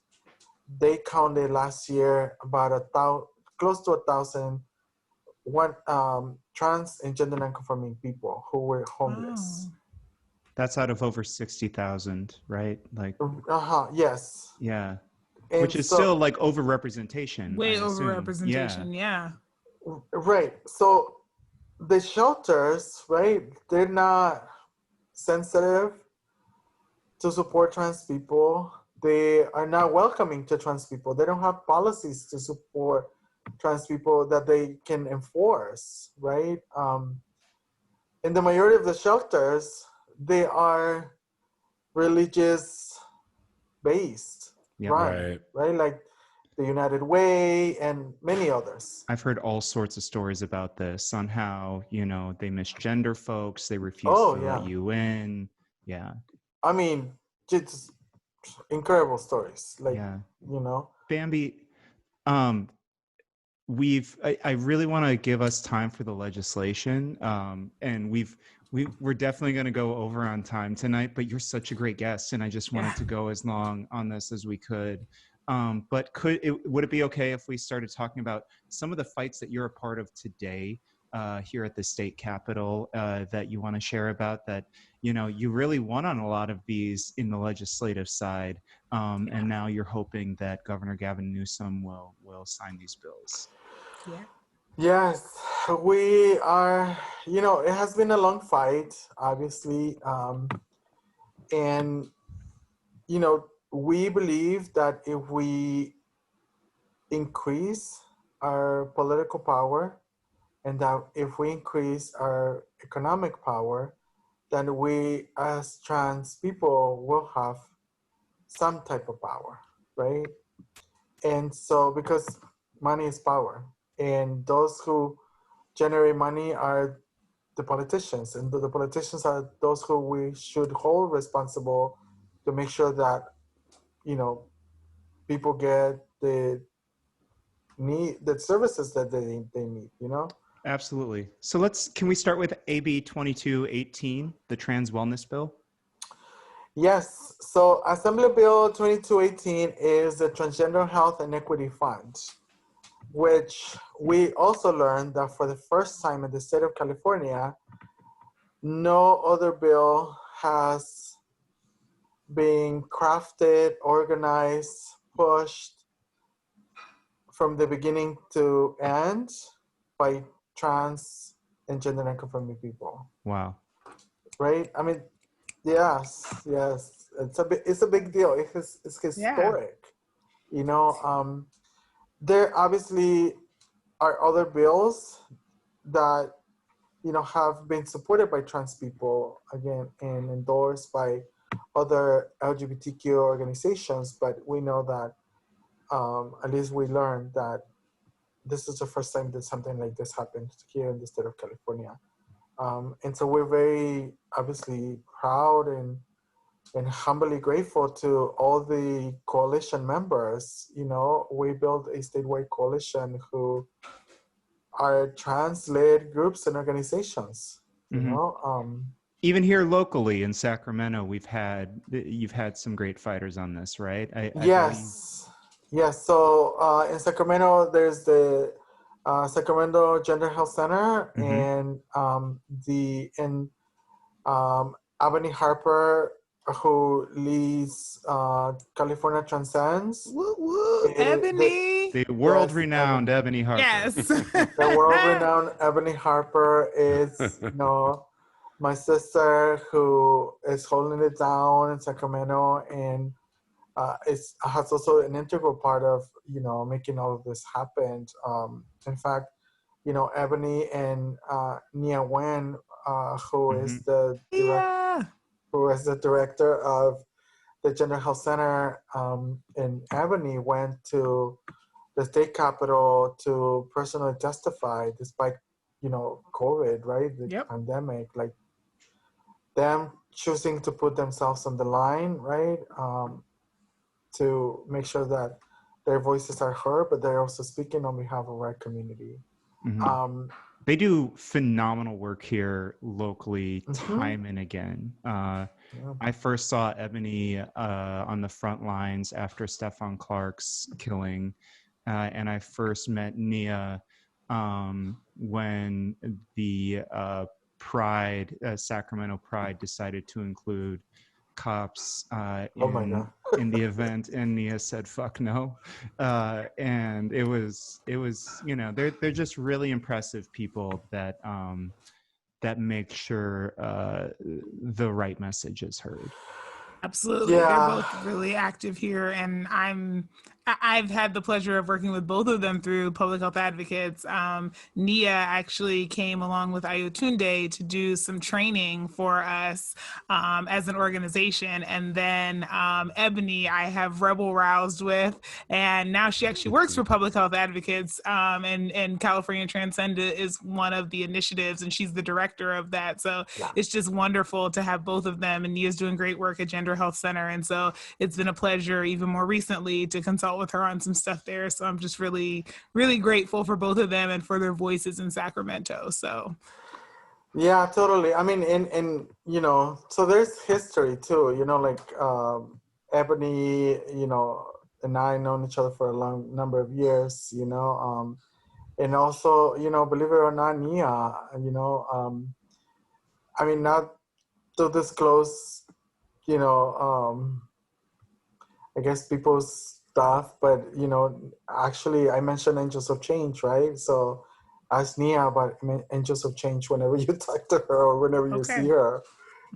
they counted last year about close to 1,000 trans and gender nonconforming people who were homeless. That's out of over 60,000, right? Like, yes. yeah. And which is so, still like overrepresentation. Way I assume. overrepresentation, yeah. Right. So the shelters, right, they're not sensitive to support trans people. They are not welcoming to trans people. They don't have policies to support trans people that they can enforce, right? In the majority of the shelters, they are religious based, Yeah. Right. right? Like the United Way and many others. I've heard all sorts of stories about this on how, they misgender folks, they refuse to let you in. Yeah. I mean, just incredible stories. Like, Yeah. Bamby, I really want to give us time for the legislation. And we're definitely going to go over on time tonight, but you're such a great guest, and I just wanted to go as long on this as we could. But would it be okay if we started talking about some of the fights that you're a part of today here at the state capitol that you want to share about, that, you really won on a lot of these in the legislative side. And now you're hoping that Governor Gavin Newsom will sign these bills. Yeah. Yes, we are, it has been a long fight, obviously. And, we believe that if we increase our political power and that if we increase our economic power, then we as trans people will have some type of power, right? And so, because money is power, and those who generate money are the politicians, and the politicians are those who we should hold responsible to make sure that, people get the services that they need, Absolutely. So can we start with AB 2218, the trans wellness bill? Yes. So Assembly Bill 2218 is the Transgender Health and Equity Fund, which we also learned that for the first time in the state of California, no other bill has been crafted, organized, pushed from the beginning to end by trans and gender nonconforming people. Wow. Right? I mean, yes. It's a big deal. It's historic. There obviously are other bills that, have been supported by trans people, again, and endorsed by other LGBTQ organizations, but we know that, at least we learned that this is the first time that something like this happened here in the state of California. And so we're very obviously proud and humbly grateful to all the coalition members. We built a statewide coalition who are trans-led groups and organizations. Even here locally in Sacramento, you've had some great fighters on this, right? Yes. So in Sacramento, there's the Sacramento Gender Health Center, and Ebony Harper, who leads California Transcends. Ebony. The world-renowned Ebony Harper. Yes. The world-renowned Ebony Harper is, my sister, who is holding it down in Sacramento, and has also an integral part of, making all of this happen. In fact, Ebony and Nia Wen, who is the director of the Gender Health Center in Albany went to the state capitol to personally testify despite, COVID, right? The pandemic, like them choosing to put themselves on the line, right? To make sure that their voices are heard, but they're also speaking on behalf of our community. Mm-hmm. They do phenomenal work here locally, time and again. I first saw Ebony on the front lines after Stephon Clark's killing, and I first met Nia when the Sacramento Pride decided to include cops in the event, and Nia said "fuck no," and it was they're just really impressive people that make sure the right message is heard. Absolutely. They're both really active here, and I've had the pleasure of working with both of them through Public Health Advocates. Nia actually came along with Ayotunde to do some training for us as an organization. And then Ebony, I have rebel roused with, and now she actually works for Public Health Advocates, and California Transgender is one of the initiatives, and she's the director of that. So it's just wonderful to have both of them, and Nia's doing great work at Gender Health Center. And so it's been a pleasure even more recently to consult with her on some stuff there. So I'm just really, really grateful for both of them and for their voices in Sacramento. So. Yeah, totally. I mean, so there's history too, like Ebony, and I known each other for a long number of years, and also, believe it or not, Nia, I mean, not to disclose, I guess people's stuff, but actually I mentioned Angels of Change, right? So ask Nia about Angels of Change whenever you talk to her or whenever you see her.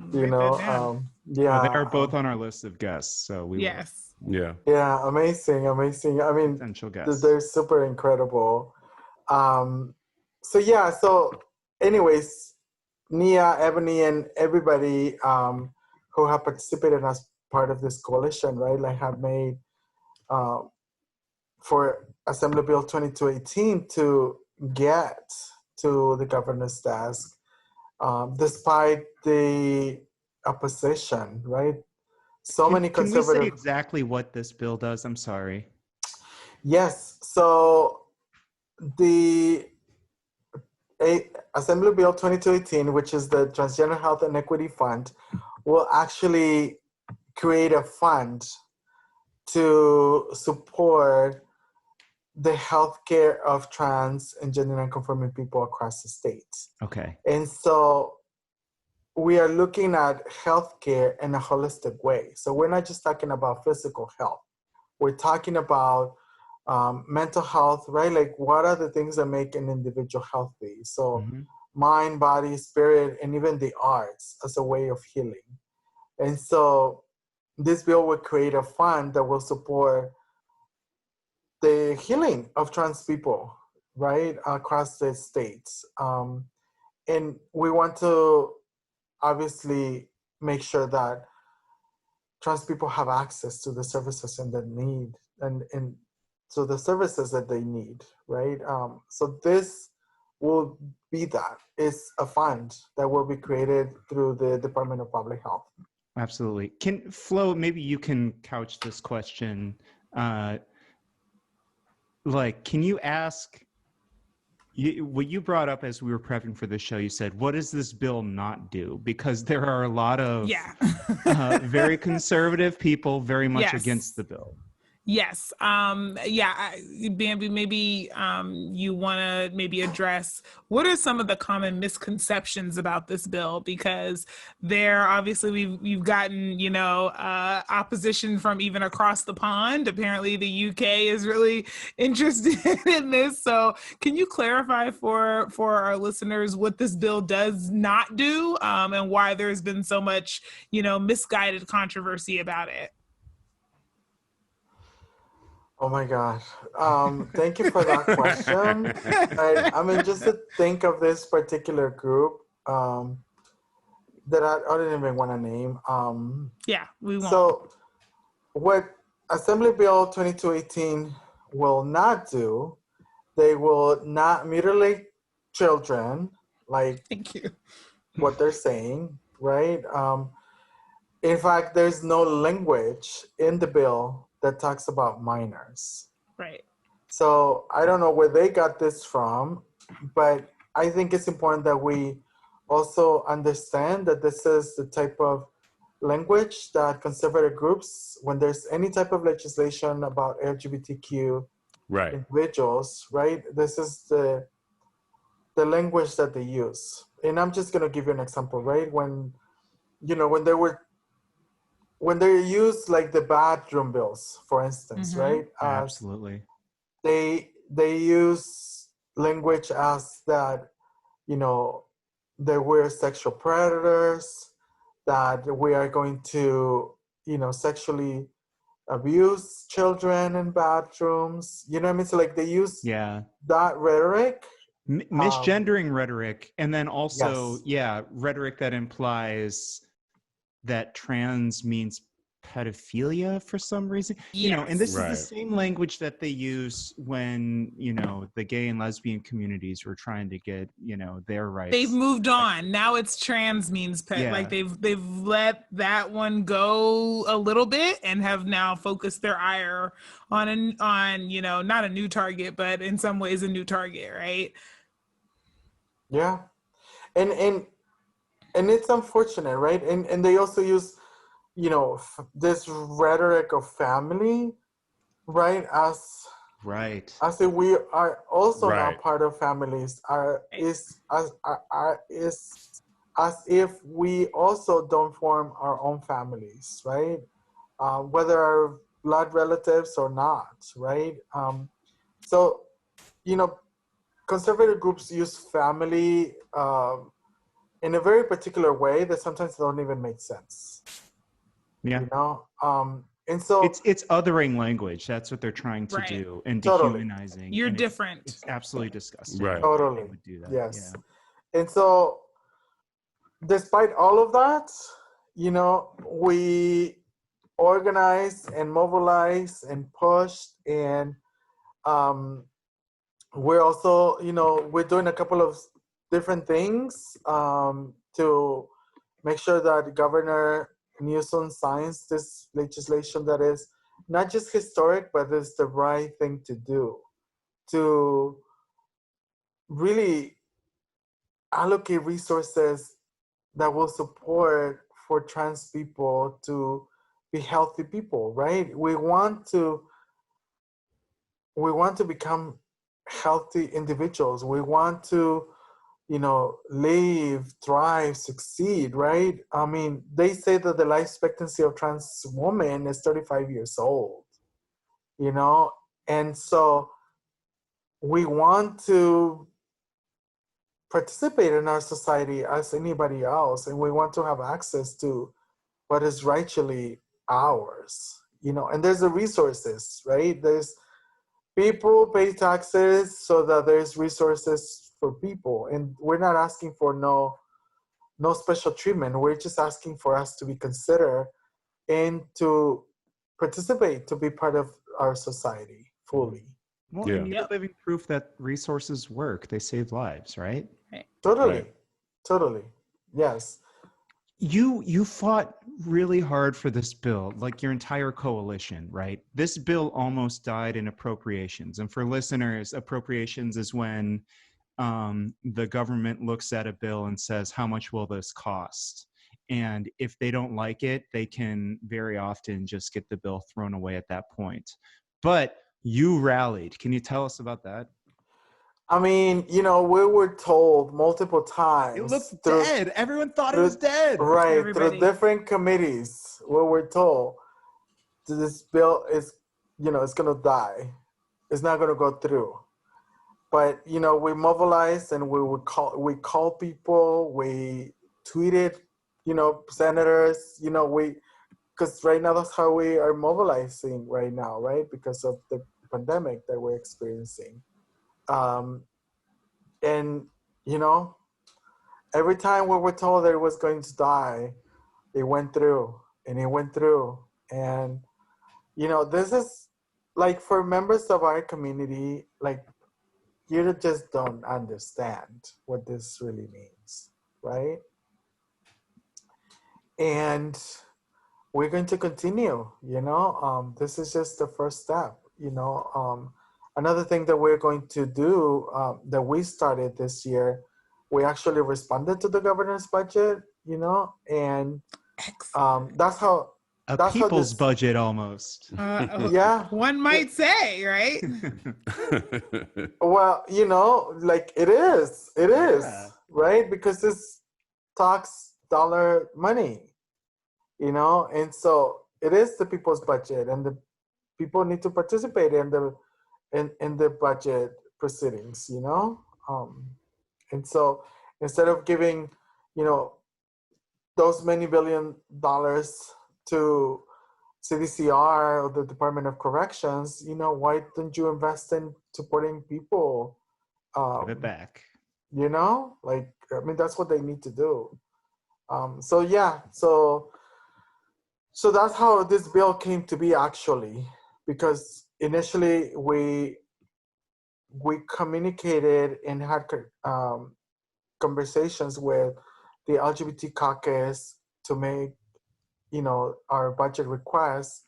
They are both on our list of guests, so we amazing. I mean, potential guests. They're super incredible. So anyways, Nia, Ebony, and everybody who have participated as part of this coalition, right, like have made for Assembly Bill 2218 to get to the governor's desk, despite the opposition, right? Many conservative. Can we say exactly what this bill does? I'm sorry. Yes. So the Assembly Bill 2218, which is the Transgender Health and Equity Fund, will actually create a fund to support the healthcare of trans and gender nonconforming people across the state. Okay. And so we are looking at healthcare in a holistic way. So we're not just talking about physical health. We're talking about mental health, right? Like what are the things that make an individual healthy? So mind, body, spirit, and even the arts as a way of healing. And so this bill will create a fund that will support the healing of trans people, right, across the states. And we want to obviously make sure that trans people have access to the services and the need, and so the services that they need, right? So this will be that. It's a fund that will be created through the Department of Public Health. Absolutely. Flo, maybe you can couch this question. Can you ask, what you brought up as we were prepping for this show, you said, what does this bill not do? Because there are a lot of very conservative people very much against the bill. Yes. Bamby, maybe you want to maybe address what are some of the common misconceptions about this bill, because there obviously we've gotten, opposition from even across the pond. Apparently the UK is really interested in this. So can you clarify for our listeners what this bill does not do, and why there's been so much, misguided controversy about it? Oh my gosh. Thank you for that question. I mean, just to think of this particular group that I don't even want to name. We won't. So what Assembly Bill 2218 will not do, they will not mutilate children, like Thank you. what they're saying, right? In fact, there's no language in the bill that talks about minors. Right. So I don't know where they got this from, but I think it's important that we also understand that this is the type of language that conservative groups, when there's any type of legislation about LGBTQ Right. individuals, right? This is the language that they use. And I'm just gonna give you an example, right? When they use like the bathroom bills, for instance, Mhm. right? Absolutely. They use language as that, that we're sexual predators, that we are going to, sexually abuse children in bathrooms. You know what I mean? So like they use Yeah. that rhetoric. Misgendering rhetoric, and then also, Yes. rhetoric that implies that trans means pedophilia for some reason. And this is the Right. same language that they use when, the gay and lesbian communities were trying to get, their rights. They've moved on. Now it's trans means pet. Yeah. Like they've let that one go a little bit and have now focused their ire on not a new target, but in some ways a new target, right? Yeah. And it's unfortunate, right? And they also use, this rhetoric of family, right? As if we are also Right. not part of families, is as if we also don't form our own families, right? Whether our blood relatives or not, right? So, conservative groups use family in a very particular way that sometimes don't even make sense. Yeah. And so it's othering language. That's what they're trying to do, and Totally. dehumanizing. You're and different. It's absolutely disgusting. Right. that they Totally. would do that. Yes. Yeah. And so, despite all of that, we organized and mobilized and pushed, and we're also, we're doing a couple of different things to make sure that Governor Newsom signs this legislation that is not just historic, but is the right thing to do, to really allocate resources that will support for trans people to be healthy people, right? We want to become healthy individuals. We want to, live, thrive, succeed, right? I mean, they say that the life expectancy of trans women is 35 years old, and so we want to participate in our society as anybody else, and we want to have access to what is rightfully ours, and there's the resources, right? There's people pay taxes so that there's resources for people, and we're not asking for no special treatment. We're just asking for us to be considered and to participate, to be part of our society fully. Well, Yeah. and you're living proof that resources work. They save lives, right? Totally. Right. Totally. Yes. You fought really hard for this bill, like your entire coalition, right? This bill almost died in appropriations. And for listeners, appropriations is when the government looks at a bill and says, how much will this cost? And if they don't like it, they can very often just get the bill thrown away at that point. But you rallied. Can you tell us about that? I mean, we were told multiple times. It looked dead. Everyone thought it was dead. Right. Everybody. Through different committees, we were told this bill is, it's going to die. It's not going to go through. But, we mobilized and we called people, we tweeted, senators, because right now that's how we are mobilizing right now, right? Because of the pandemic that we're experiencing. And, every time we were told that it was going to die, it went through and it went through. And this is like for members of our community, like you just don't understand what this really means, right? And we're going to continue, this is just the first step, another thing that we're going to do that we started this year, we actually responded to the governor's budget, and that's how people's budget almost. yeah, one might say, right? well, like it is, Yeah. right? Because it's tax dollar money, and so it is the people's budget, and the people need to participate in the budget proceedings, and so instead of giving, those many $billions to CDCR or the Department of Corrections, why don't you invest in supporting people? Give it back. That's what they need to do. So that's how this bill came to be, actually, because initially we communicated and had conversations with the LGBT caucus to make, our budget requests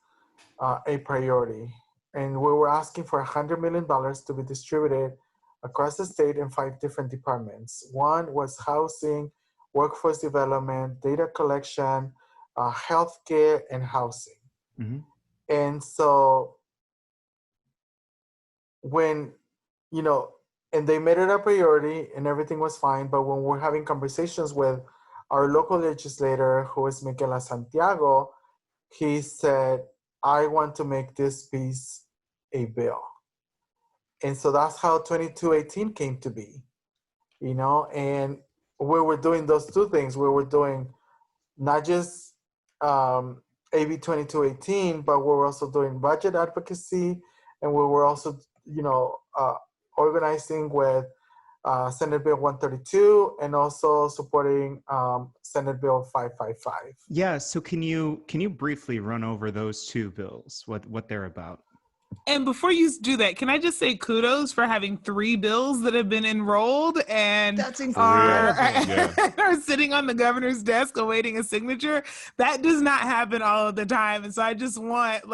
a priority. And we were asking for $100 million to be distributed across the state in 5 different departments. One was housing, workforce development, data collection, healthcare, and housing. Mm-hmm. And so when, and they made it a priority and everything was fine, but when we're having conversations with our local legislator, who is Miguel Santiago, he said, I want to make this piece a bill. And so that's how 2218 came to be, and we were doing those 2 things. We were doing not just AB 2218, but we were also doing budget advocacy, and we were also, organizing with Senate Bill 132 and also supporting Senate Bill 555. Yeah. So can you briefly run over those 2 bills, what they're about? And before you do that, can I just say kudos for having 3 bills that have been enrolled and That's incredible. are sitting on the governor's desk awaiting a signature. That does not happen all of the time. And so I just want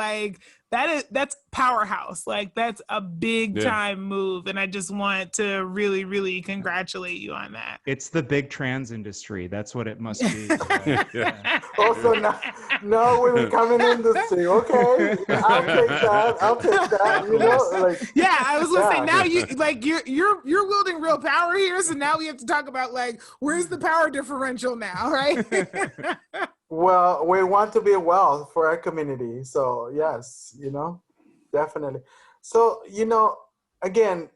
that's powerhouse. Like that's a big time move. And I just want to really, really congratulate you on that. It's the big trans industry. That's what it must be. Right? Yeah. Also, now we're becoming industry. Okay, I'll take that. Yeah, I was gonna say now you're wielding real power here. So now we have to talk about where's the power differential now, right? Well, we want to be well for our community. So yes, definitely. So, again,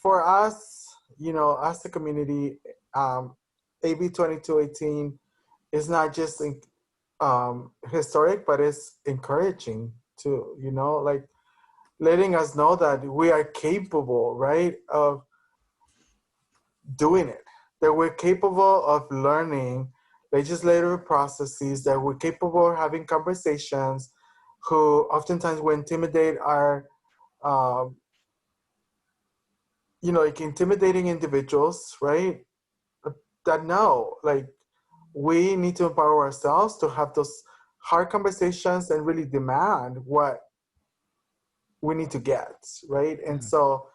for us, as a community, AB 2218 is not just historic, but it's encouraging too, letting us know that we are capable, right, of doing it, that we're capable of learning legislative processes, that we're capable of having conversations, who oftentimes we intimidate our, intimidating individuals, right? That no, we need to empower ourselves to have those hard conversations and really demand what we need to get, right? And so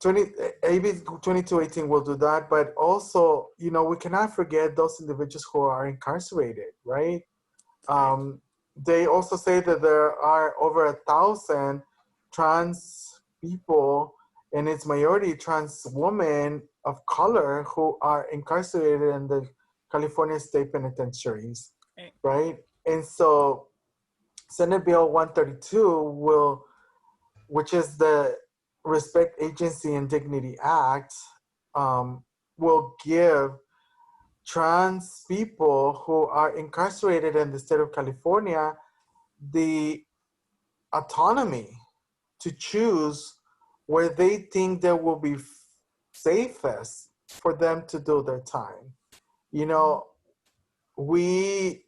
AB 2218 will do that, but also, we cannot forget those individuals who are incarcerated, right? They also say that there are over 1,000 trans people, and it's majority trans women of color, who are incarcerated in the California state penitentiaries, right? And so Senate Bill 132 which is the Respect Agency and Dignity Act, will give trans people who are incarcerated in the state of California the autonomy to choose where they think they will be safest for them to do their time. We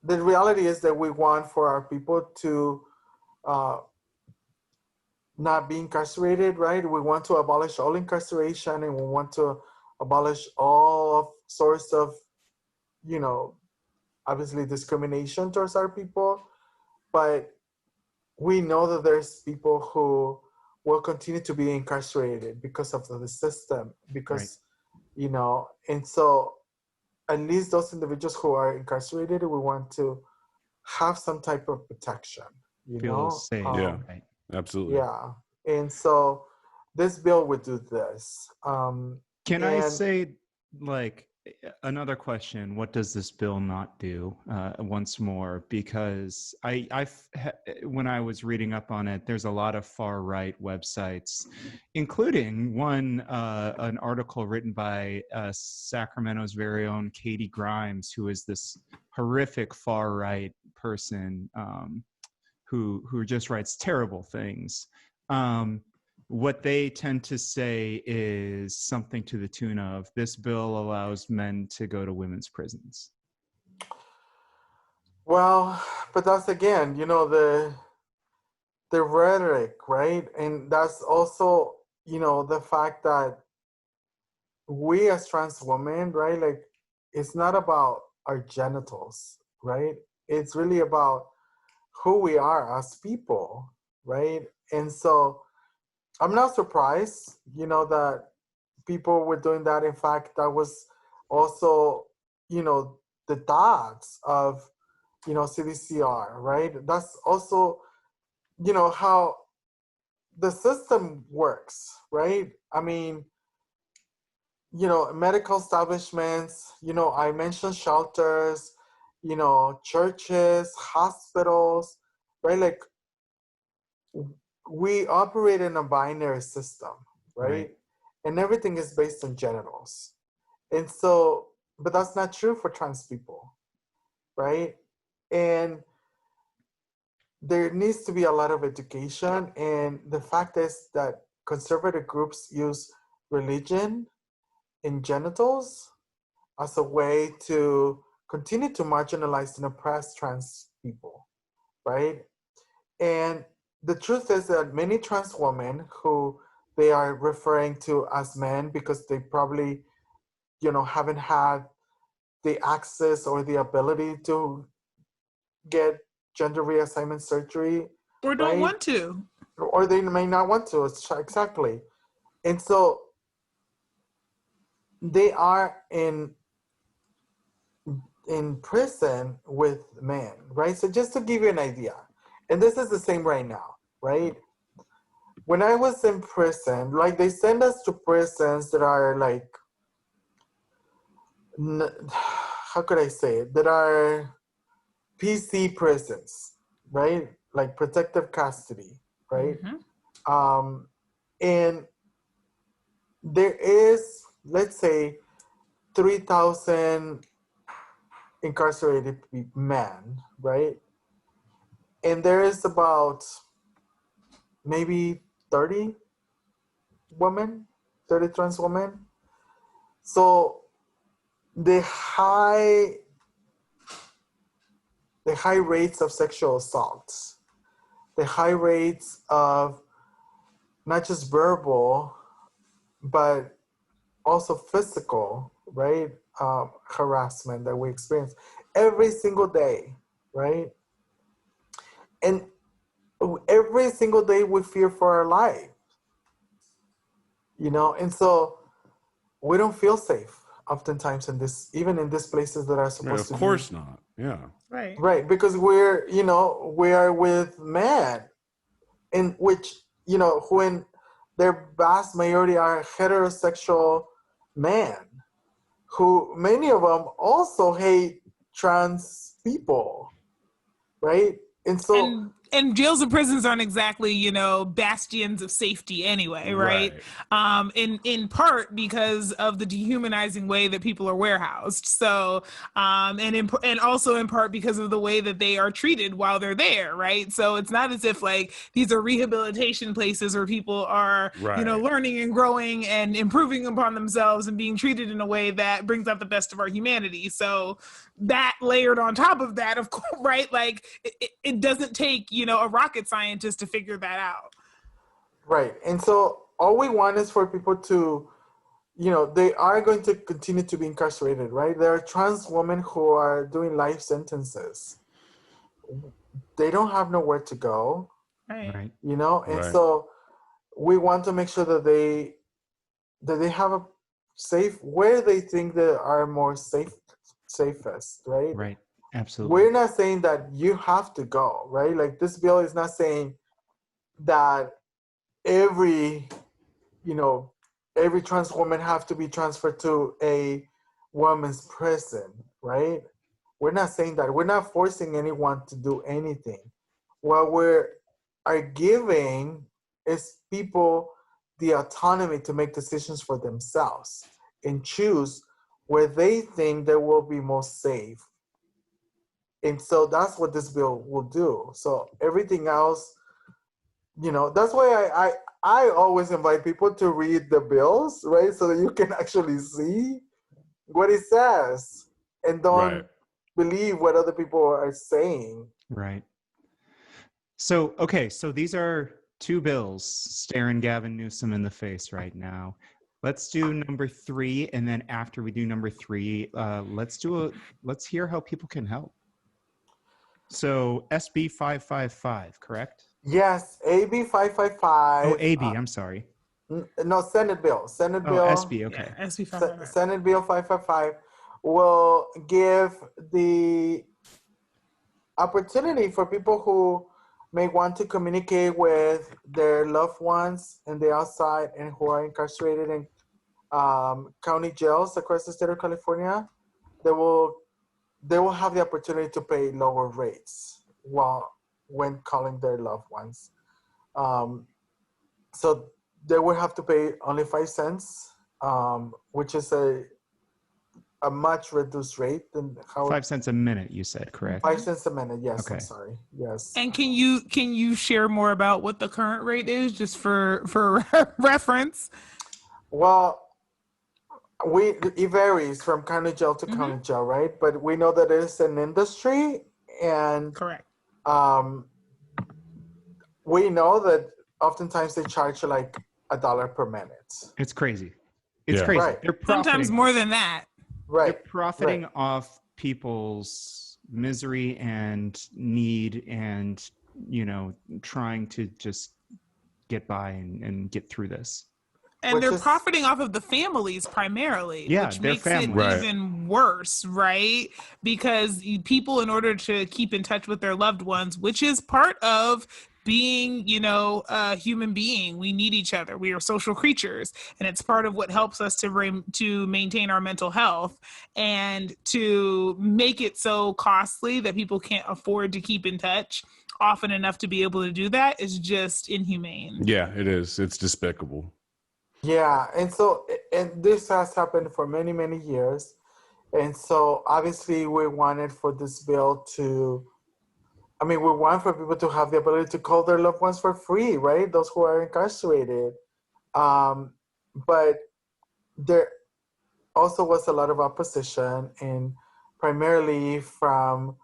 the reality is that we want for our people to not be incarcerated, right? We want to abolish all incarceration, and we want to abolish all sorts of, you know, obviously discrimination towards our people. But we know that there's people who will continue to be incarcerated because of the system, because, you know, and so at least those individuals who are incarcerated, we want to have some type of protection, you Feel know? safe. Yeah. Right. Absolutely. Yeah. And so this bill would do this. Can I and- say, like, another question? What does this bill not do? Once more, because when I was reading up on it, there's a lot of far right websites, including one, an article written by Sacramento's very own Katie Grimes, who is this horrific far right person who just writes terrible things. What they tend to say is something to the tune of, this bill allows men to go to women's prisons. Well, but that's again, you know, the rhetoric, right? And that's also, you know, the fact that we as trans women, right? Like, it's not about our genitals, right? It's really about who we are as people, right? And so I'm not surprised, you know, that people were doing that. In fact, that was also, you know, the thoughts of, you know, CDCR, right? That's also, you know, how the system works, right? I mean, you know, medical establishments, you know, I mentioned shelters, you know, churches, hospitals, right? Like, we operate in a binary system, right? And everything is based on genitals. And so, but that's not true for trans people, right? And there needs to be a lot of education. And the fact is that conservative groups use religion and genitals as a way to continue to marginalize and oppress trans people, right? And the truth is that many trans women who they are referring to as men because they probably, you know, haven't had the access or the ability to get gender reassignment surgery, Or don't right? want to. Or they may not want to. Exactly. And so they are in prison with men, right? So just to give you an idea, and this is the same right now, right? When I was in prison, like, they send us to prisons that are like, how could I say it? That are PC prisons, right? Like protective custody, right? And there is, let's say, 3,000 incarcerated men, right? And there is about maybe 30 women, 30 trans women. So the high rates of sexual assault, the high rates of not just verbal, but also physical, right? Harassment that we experience every single day, right? And every single day we fear for our life, you know? And so we don't feel safe oftentimes in this, even in these places that are supposed to be. Of course not. Yeah. Right. Right, because we're, you know, we are with men, in which, you know, who in their vast majority are heterosexual men, who many of them also hate trans people, right? And so and jails and prisons aren't exactly, you know, bastions of safety anyway, right? In part because of the dehumanizing way that people are warehoused. So, and also in part because of the way that they are treated while they're there, right? So it's not as if like these are rehabilitation places where people are, you know, learning and growing and improving upon themselves and being treated in a way that brings out the best of our humanity. So that layered on top of that, of course, right? Like it doesn't take, you know, a rocket scientist to figure that out. Right. And so all we want is for people to, you know, they are going to continue to be incarcerated, right? There are trans women who are doing life sentences. They don't have nowhere to go, Right. you know? And so we want to make sure that they have a safe, where they think they are more safest, right? Right. Absolutely. We're not saying that you have to go, right? Like this bill is not saying that every trans woman have to be transferred to a women's prison, right? We're not saying that. We're not forcing anyone to do anything. What are giving is people the autonomy to make decisions for themselves and choose where they think they will be most safe. And so that's what this bill will do. So everything else, you know, that's why I always invite people to read the bills, right? So that you can actually see what it says and don't believe what other people are saying. Right. So, okay, so these are two bills staring Gavin Newsom in the face right now. Let's do number 3, and then after we do number 3, let's hear how people can help. So SB 555, correct? Yes, AB 555. Oh, AB, I'm sorry. No, Senate bill. Senate bill. SB, okay. Yeah, SB 555. Senate bill 555 will give the opportunity for people who may want to communicate with their loved ones in the outside and who are incarcerated in county jails across the state of California. They will have the opportunity to pay lower rates when calling their loved ones. So they would have to pay only 5 cents, which is a much reduced rate than how 5 cents a minute, you said, correct? 5 cents a minute. Yes, okay. I'm sorry. Yes. And can you share more about what the current rate is, just for reference? Well, it varies from county jail to county jail, right? But we know that it's an industry, and correct. We know that oftentimes they charge like $1 per minute. It's crazy. It's crazy. Right. They're sometimes more than that. Right. They're profiting off people's misery and need, and trying to just get by and get through this. And they're profiting off of the families primarily, which makes it even worse, right? Because people, in order to keep in touch with their loved ones, which is part of being, a human being, we need each other. We are social creatures, and it's part of what helps us to maintain our mental health. And to make it so costly that people can't afford to keep in touch often enough to be able to do that is just inhumane. Yeah, it is. It's despicable. Yeah, and this has happened for many, many years. And so obviously we wanted for this bill we want for people to have the ability to call their loved ones for free, right? Those who are incarcerated. But there also was a lot of opposition, and primarily from,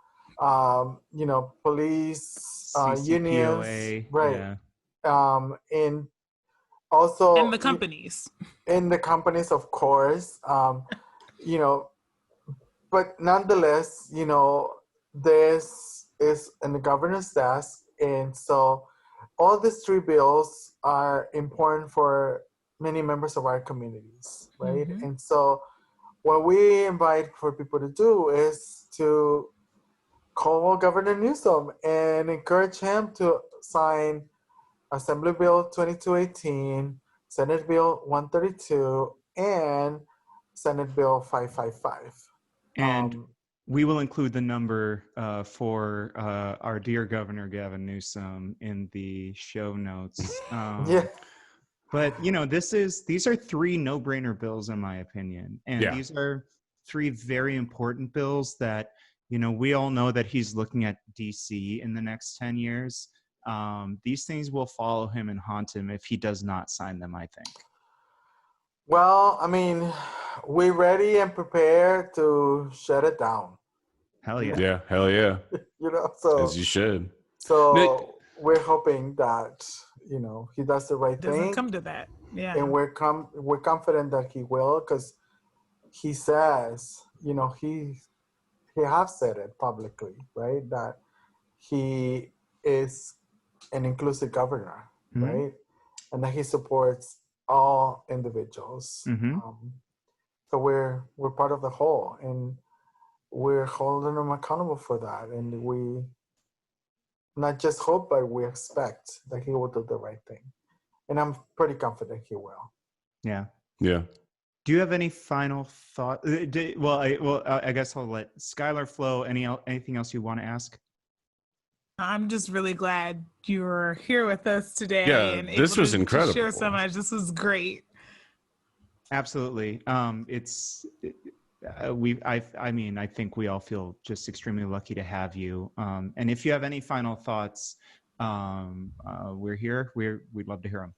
police, unions. Right. Yeah. And also in the companies, of course, but nonetheless, this is in the governor's desk, and so all these 3 bills are important for many members of our communities, right? And so what we invite for people to do is to call Governor Newsom and encourage him to sign Assembly Bill 2218, Senate Bill 132, and Senate Bill 555. And We will include the number for our dear Governor Gavin Newsom in the show notes. Yeah. But these are three no-brainer bills in my opinion, and Yeah. these are three very important bills that we all know that he's looking at DC in the next 10 years. These things will follow him and haunt him if he does not sign them, I think. Well, I mean, we're ready and prepared to shut it down. Hell yeah. Yeah, hell yeah. So As you should. So we're hoping that he does the right Doesn't thing, come to that. Yeah. and we're confident that he will, because he says, he has said it publicly, right? That he is an inclusive governor, Mhm. right? And that he supports all individuals. Mhm. So we're part of the whole, and we're holding him accountable for that. And we not just hope, but we expect that he will do the right thing. And I'm pretty confident he will. Yeah. Yeah. Do you have any final thought? I guess I'll let Skylar flow. Anything else you want to ask? I'm just really glad you were here with us today. Yeah, and this able was to incredible. Share so much. This was great. Absolutely. I think we all feel just extremely lucky to have you. And if you have any final thoughts, we're here. We'd love to hear them.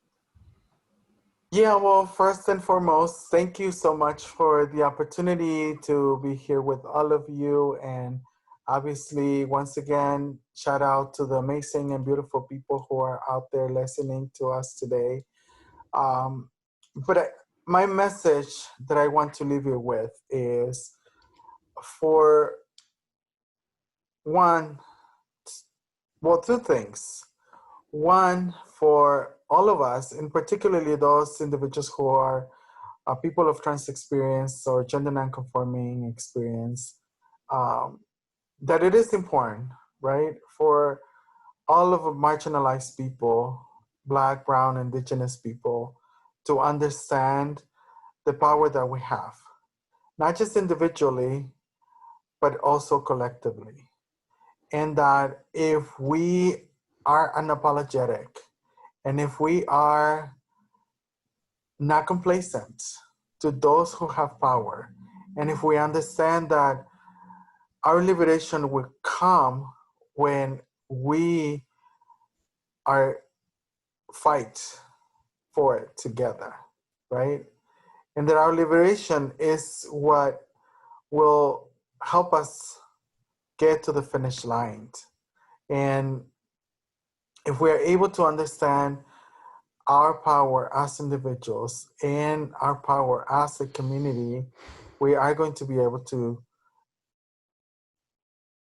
Yeah, well, first and foremost, thank you so much for the opportunity to be here with all of you. And obviously, once again, shout out to the amazing and beautiful people who are out there listening to us today. My message that I want to leave you with is, for two things. One, for all of us, and particularly those individuals who are people of trans experience or gender nonconforming experience, that it is important, right, for all of the marginalized people, Black, Brown, Indigenous people, to understand the power that we have, not just individually, but also collectively. And that if we are unapologetic, and if we are not complacent to those who have power, and if we understand that our liberation will come when we are fight for it together, right? And that our liberation is what will help us get to the finish line. And if we are able to understand our power as individuals and our power as a community, we are going to be able to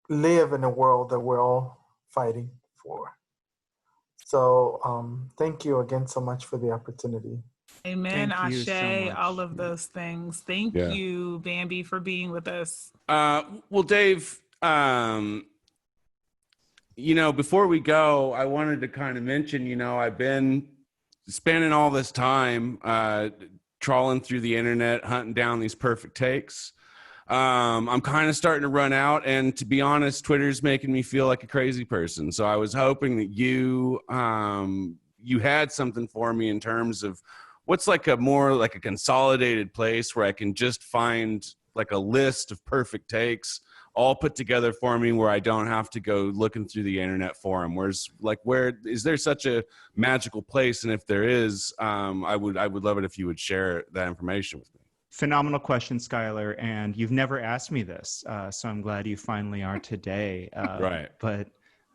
live in a world that we're all fighting for. So thank you again so much for the opportunity. Amen. Thank you Ashe, so much. all of those things. Thank you, Bamby, for being with us. Well, Dave, before we go, I wanted to kind of mention, I've been spending all this time trawling through the internet, hunting down these perfect takes. I'm kind of starting to run out, and to be honest, Twitter's making me feel like a crazy person. So I was hoping that you had something for me in terms of what's like a more like a consolidated place where I can just find like a list of perfect takes all put together for me, where I don't have to go looking through the internet for them. Where is there such a magical place? And if there is, I would love it if you would share that information with me. Phenomenal question, Skylar. And you've never asked me this, so I'm glad you finally are today. Right. But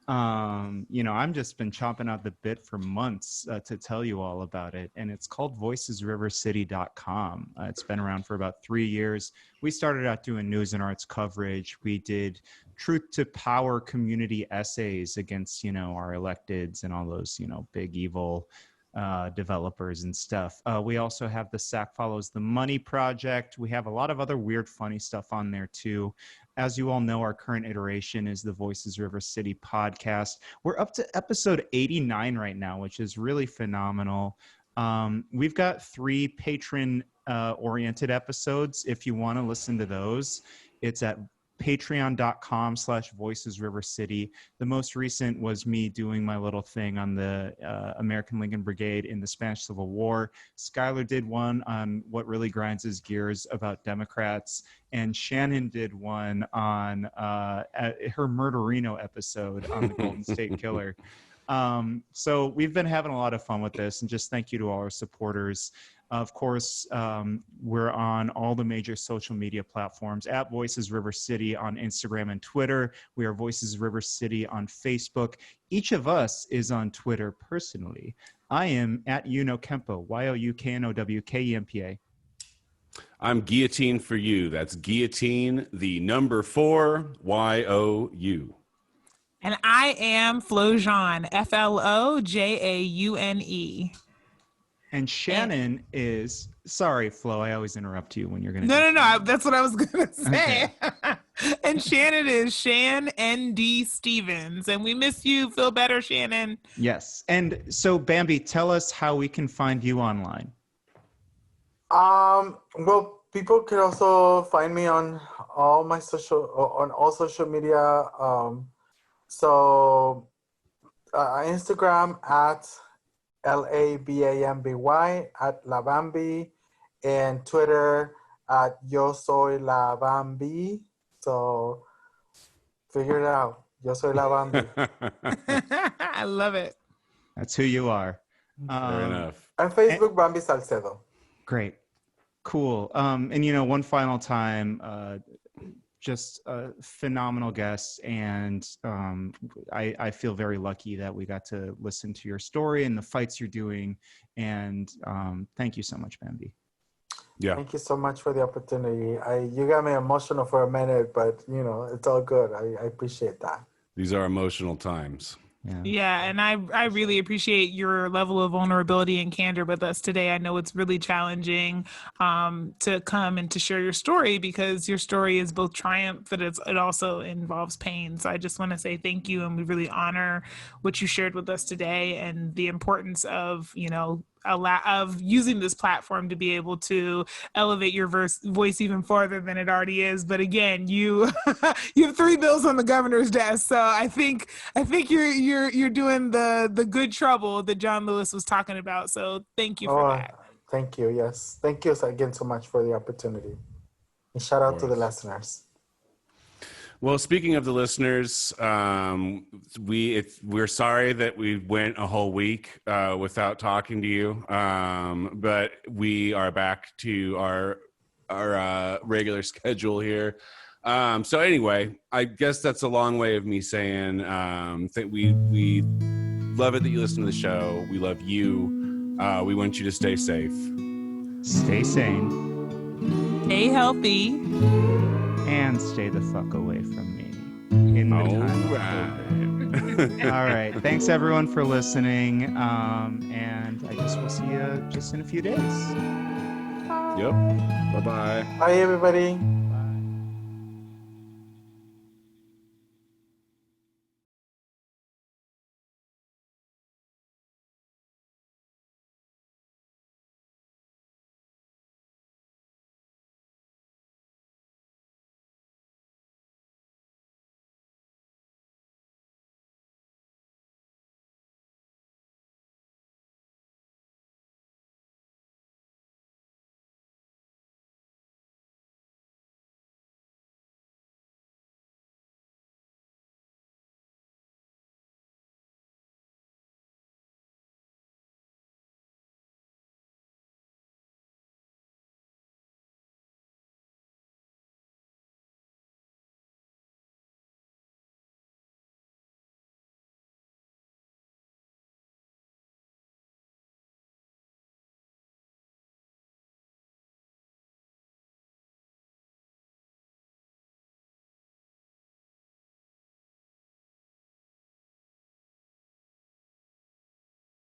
I've just been chomping out the bit for months to tell you all about it. And it's called voicesrivercity.com. It's been around for about 3 years. We started out doing news and arts coverage. We did truth to power community essays against, our electeds and all those, big evil developers and stuff. We also have the SAC Follows the Money project. We have a lot of other weird, funny stuff on there too. As you all know, our current iteration is the Voices River City podcast. We're up to episode 89 right now, which is really phenomenal. We've got 3 patron oriented episodes. If you want to listen to those, it's at patreon.com/voicesrivercity. The most recent was me doing my little thing on the American Lincoln Brigade in the Spanish Civil War. Skylar did one on what really grinds his gears about Democrats, and Shannon did one on her Murderino episode on the Golden State Killer. So we've been having a lot of fun with this, and just thank you to all our supporters. Of course, we're on all the major social media platforms at Voices River City on Instagram and Twitter. We are Voices River City on Facebook. Each of us is on Twitter personally. I am at Yuno Kempo, YOUKNOWKEMPA. I'm Guillotine for You. That's Guillotine, the number 4, YOU. And I am Flojaune, FLOJAUNE. And Shannon is, sorry, Flo, I always interrupt you when you're going to. No, that's what I was going to say. Okay. And Shannon is Shan ND Stevens. And we miss you. Feel better, Shannon. Yes. And so, Bamby, tell us how we can find you online. Well, people can also find me on all social media. Instagram at LABAMBY at La Bamby, and Twitter at Yo Soy La Bamby. So figure it out. Yo Soy La Bamby. I love it. That's who you are. Fair enough. And Facebook, Bamby Salcedo. Great. Cool. And, one final time, just a phenomenal guest, and I feel very lucky that we got to listen to your story and the fights you're doing, and thank you so much, Bamby. Yeah. Thank you so much for the opportunity. You got me emotional for a minute, but it's all good. I appreciate that. These are emotional times. Yeah, and I really appreciate your level of vulnerability and candor with us today. I know it's really challenging to come and to share your story, because your story is both triumph, but it also involves pain. So I just want to say thank you, and we really honor what you shared with us today, and the importance of of using this platform to be able to elevate your voice even farther than it already is. But again, you have 3 bills on the governor's desk, so I think you're doing the good trouble that John Lewis was talking about. So thank you for that. Thank you. Yes, thank you again so much for the opportunity, and shout out to the listeners. Well, speaking of the listeners, we're sorry that we went a whole week without talking to you, but we are back to our regular schedule here. So anyway, I guess that's a long way of me saying that we love it that you listen to the show. We love you. We want you to stay safe. Stay sane. Stay healthy. And stay the fuck away from me. In the time. All right. Thanks everyone for listening. And I guess we'll see you just in a few days. Yep. Bye-bye. Bye, everybody.